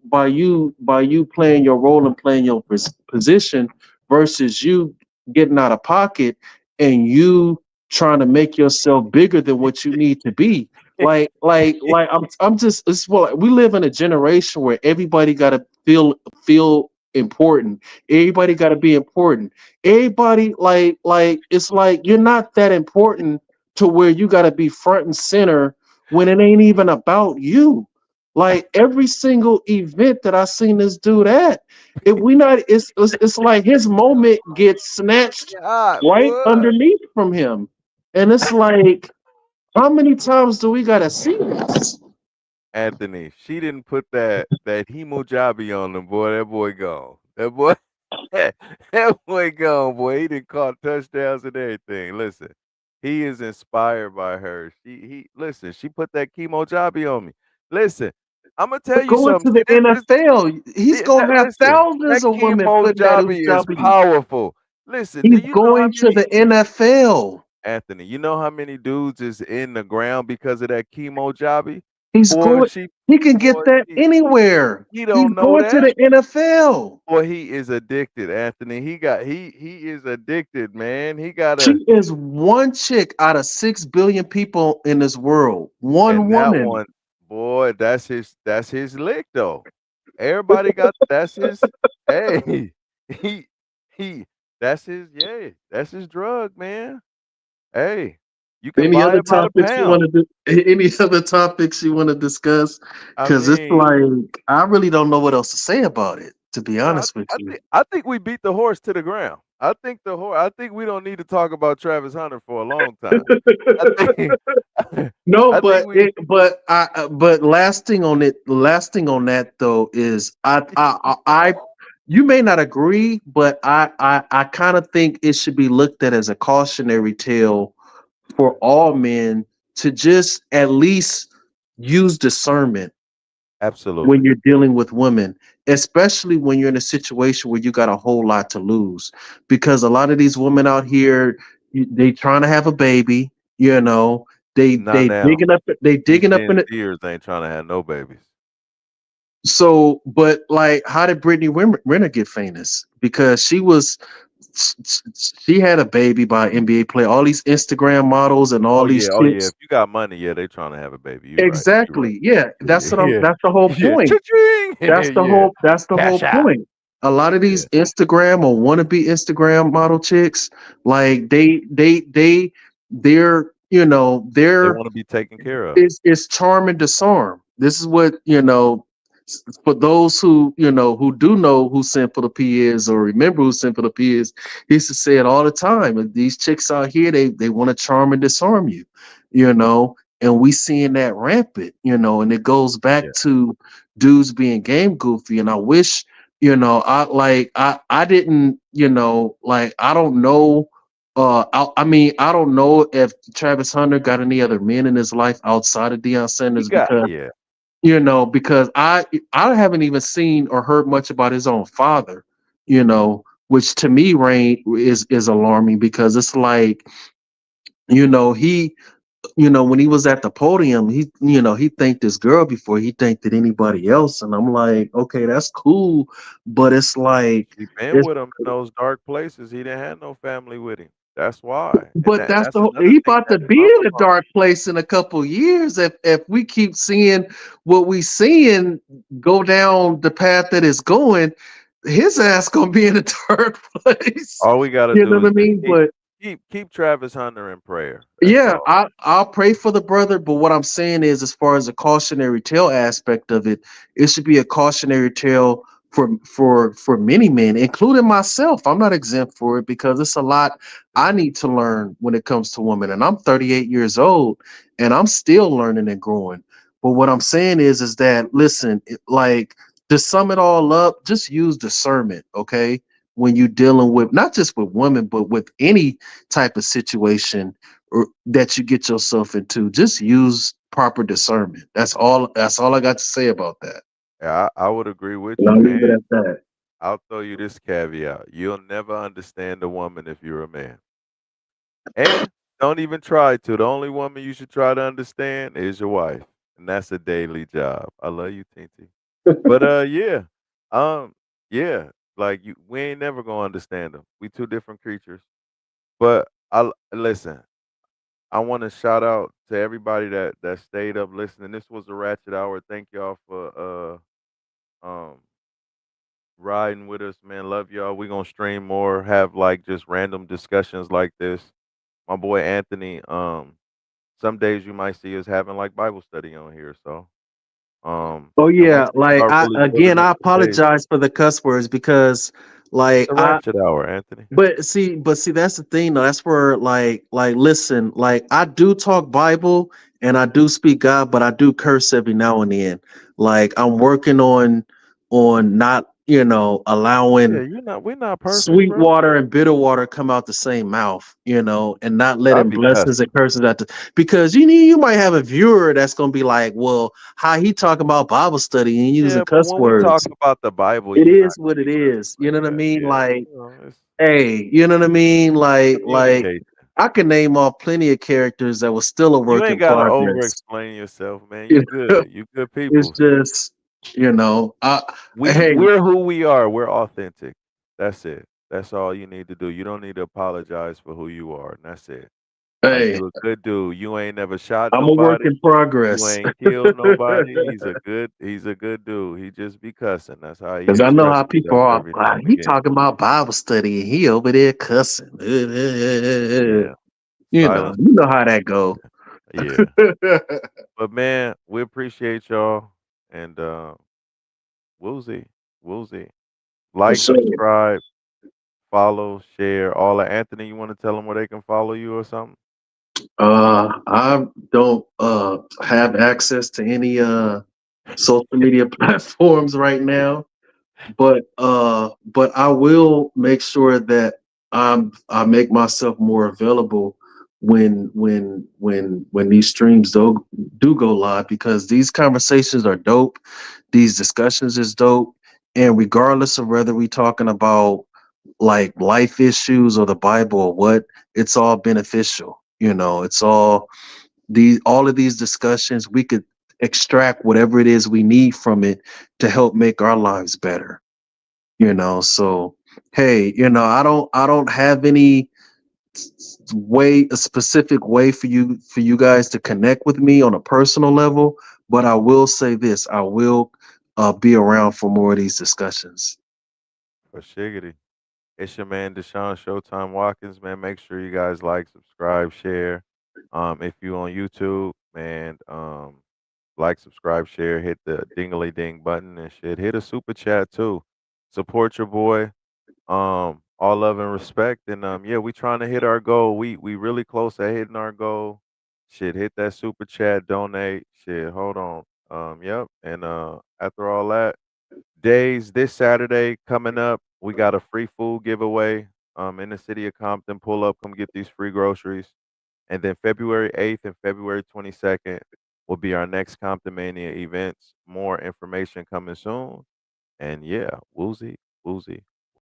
playing your role and playing your position versus you getting out of pocket and you trying to make yourself bigger than what you need to be. Like I'm just it's well we live in a generation where everybody got to feel important. Everybody got to be important. Everybody like it's like you're not that important to where you got to be front and center when it ain't even about you. Like every single event that I seen this dude at, if we not, it's like his moment gets snatched God, right boy. underneath from him, and it's like, how many times do we gotta see this? Anthony, she didn't put that hemojabi on him, boy. That boy gone. That boy that boy gone, boy. He didn't caught touchdowns and everything. Listen, he is inspired by her. He listen, she put that chemo jobby on me. Listen, I'm gonna tell you Going something. to See, the NFL, he's gonna have listen, thousands that of women chemo putting that jobby is hijabi. powerful. Listen, do He's you know how going to many the NFL. Anthony, you know how many dudes is in the ground because of that chemo jobby? He's Boy, going. He can get boy, that anywhere. he He's don't know going to that. the NFL. Boy, he is addicted, Anthony. He is addicted, man. He got She a is one chick out of 6 billion people in this world. One and that woman. one, boy, that's his lick though. Everybody got that's his hey, he he that's his yeah, that's his drug, man. Hey, you can Any buy other it by the topics you pound. want to do? Any other topics you want to discuss? I Because it's mean, like I really don't know what else to say about it. To be well, honest with you. I think we beat the horse to the ground. I think we don't need to talk about Travis Hunter for a long time. I think No, I think we but lasting on that though is you may not agree, but I kind of think it should be looked at as a cautionary tale for all men to just at least use discernment when absolutely you're dealing with women, especially when you're in a situation where you got a whole lot to lose. Because a lot of these women out here, they trying to have a baby, you know, not now. they These digging up Gen in it. Zers ain't trying to have no babies. So, but like, how did Renner get famous? Because she had a baby by an NBA player. All these Instagram models and all these Oh yeah. chicks. If you got money, yeah, they trying to have a baby. You right. You right. Exactly. Yeah, Yeah, yeah, that's the whole yeah. point. Cha-ching! Yeah. That's the whole Cash out. point. A lot of Yeah. these Instagram or wannabe Instagram model chicks, like they're They they're want to be taken care of. it's charm and disarm. This is what for those who who do know who Simple the P is or remember who Simple the P is. He used to say it all the time. And these chicks out here, they want to charm and disarm you, you know. And we seeing that rampant, and it goes back Yeah. to dudes being game goofy. And I wish, I didn't, like I don't know. I mean, I don't know if Travis Hunter got any other men in his life outside of Deion He Sanders got because yeah. because I haven't even seen or heard much about his own father, which to me, Rain, is alarming because it's like, he when he was at the podium, he thanked this girl before he thanked anybody else, and I'm like, okay, that's cool, but it's like, He been it's with him in those dark places. He didn't have no family with him. That's why. And but that's that's the whole, another he thing about to that be comes in a from. dark place in a couple years if we keep seeing what we seeing go down the path that it's going. His ass gonna be in a dark place. All we gotta You know do what is I just mean? But keep Travis Hunter in prayer. That's yeah, all. I'll pray for the brother, but what I'm saying is, as far as the cautionary tale aspect of it, it should be a cautionary tale for many men, including myself. I'm not exempt for it because it's a lot I need to learn when it comes to women, and I'm 38 years old, and I'm still learning and growing. But what I'm saying is that listen, like to sum it all up, just use discernment, okay? When you're dealing with not just with women, but with any type of situation or that you get yourself into. Just use proper discernment. That's all I got to say about that. Yeah, I would agree with And I'll you. leave it And at that. I'll throw you this caveat. You'll never understand a woman if you're a man. And don't even try to. The only woman you should try to understand is your wife. And that's a daily job. I love you, Tinty. But yeah. Um, yeah. Like we ain't never gonna understand them. We two different creatures. But listen, I want to shout out to everybody that stayed up listening. This was a Ratchet Hour. Thank y'all for riding with us, man. Love y'all. We gonna stream more, have like just random discussions like this. My boy Anthony, some days you might see us having like Bible study on here. So Oh and once yeah, we like start I really building again up I the page, apologize for the cuss words because it's like a Ratchet Hour, Anthony. but see that's the thing though. That's where like listen, like I do talk Bible and I do speak God, but I do curse every now and then. Like I'm working on not, Yeah, allowing we're not perfect, sweet bro. water and bitter water come out the same mouth, and not I letting be blessings cussing. and curses because you might have a viewer that's gonna be like, well, how he talking about Bible study and Yeah, using but cuss when we talk words. about the Bible, It you're not is gonna what it be cussing is. You like know what I that. mean? Yeah, Like, it's hey, you know what I mean? Like communication. I can name off plenty of characters that was still a You work ain't in gotta progress. over-explain yourself, man. You You know, good. You good it's people. just, hey, We're who we are. We're authentic. That's it. That's all you need to do. You don't need to apologize for who you are, and that's it. Like hey, you a good dude. You ain't never shot I'm a work nobody. in You progress. ain't killed nobody. He's a good dude. He just be cussing. That's how he Because I know how expresses people that are. every now Wow, and he again. talking about Bible study and he over there cussing. Yeah. Silence You is know the how enemy. that go. Yeah. But man, we appreciate y'all and we'll see. We'll see. For Like, sure. subscribe, follow, share, all that. Anthony, you want to tell them where they can follow you or something? I don't have access to any social media platforms right now, but I will make sure that I make myself more available when these streams do go live, because these conversations are dope, these discussions is dope, and regardless of whether we talking about like life issues or the Bible or what, it's all beneficial. It's all of these discussions, we could extract whatever it is we need from it to help make our lives better. So hey, I don't have any a specific way for you guys to connect with me on a personal level, but I will say this: I will be around for more of these discussions. For shiggity. It's your man Deshaun Showtime Watkins, man. Make sure you guys like, subscribe, share. If you on YouTube, man, like, subscribe, share, hit the dingly ding button and shit. Hit a super chat too. Support your boy. All love and respect. And yeah, we trying to hit our goal. We really close to hitting our goal. Shit, hit that super chat, donate. Shit, hold on. Yep. And after all that, days this Saturday coming up, we got a free food giveaway in the city of Compton. Pull up, come get these free groceries. And then February 8th and February 22nd will be our next Compton Mania events. More information coming soon. And yeah, woozy, woozy.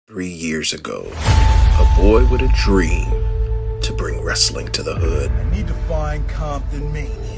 3 years ago, a boy with a dream to bring wrestling to the hood. I need to find Compton Mania.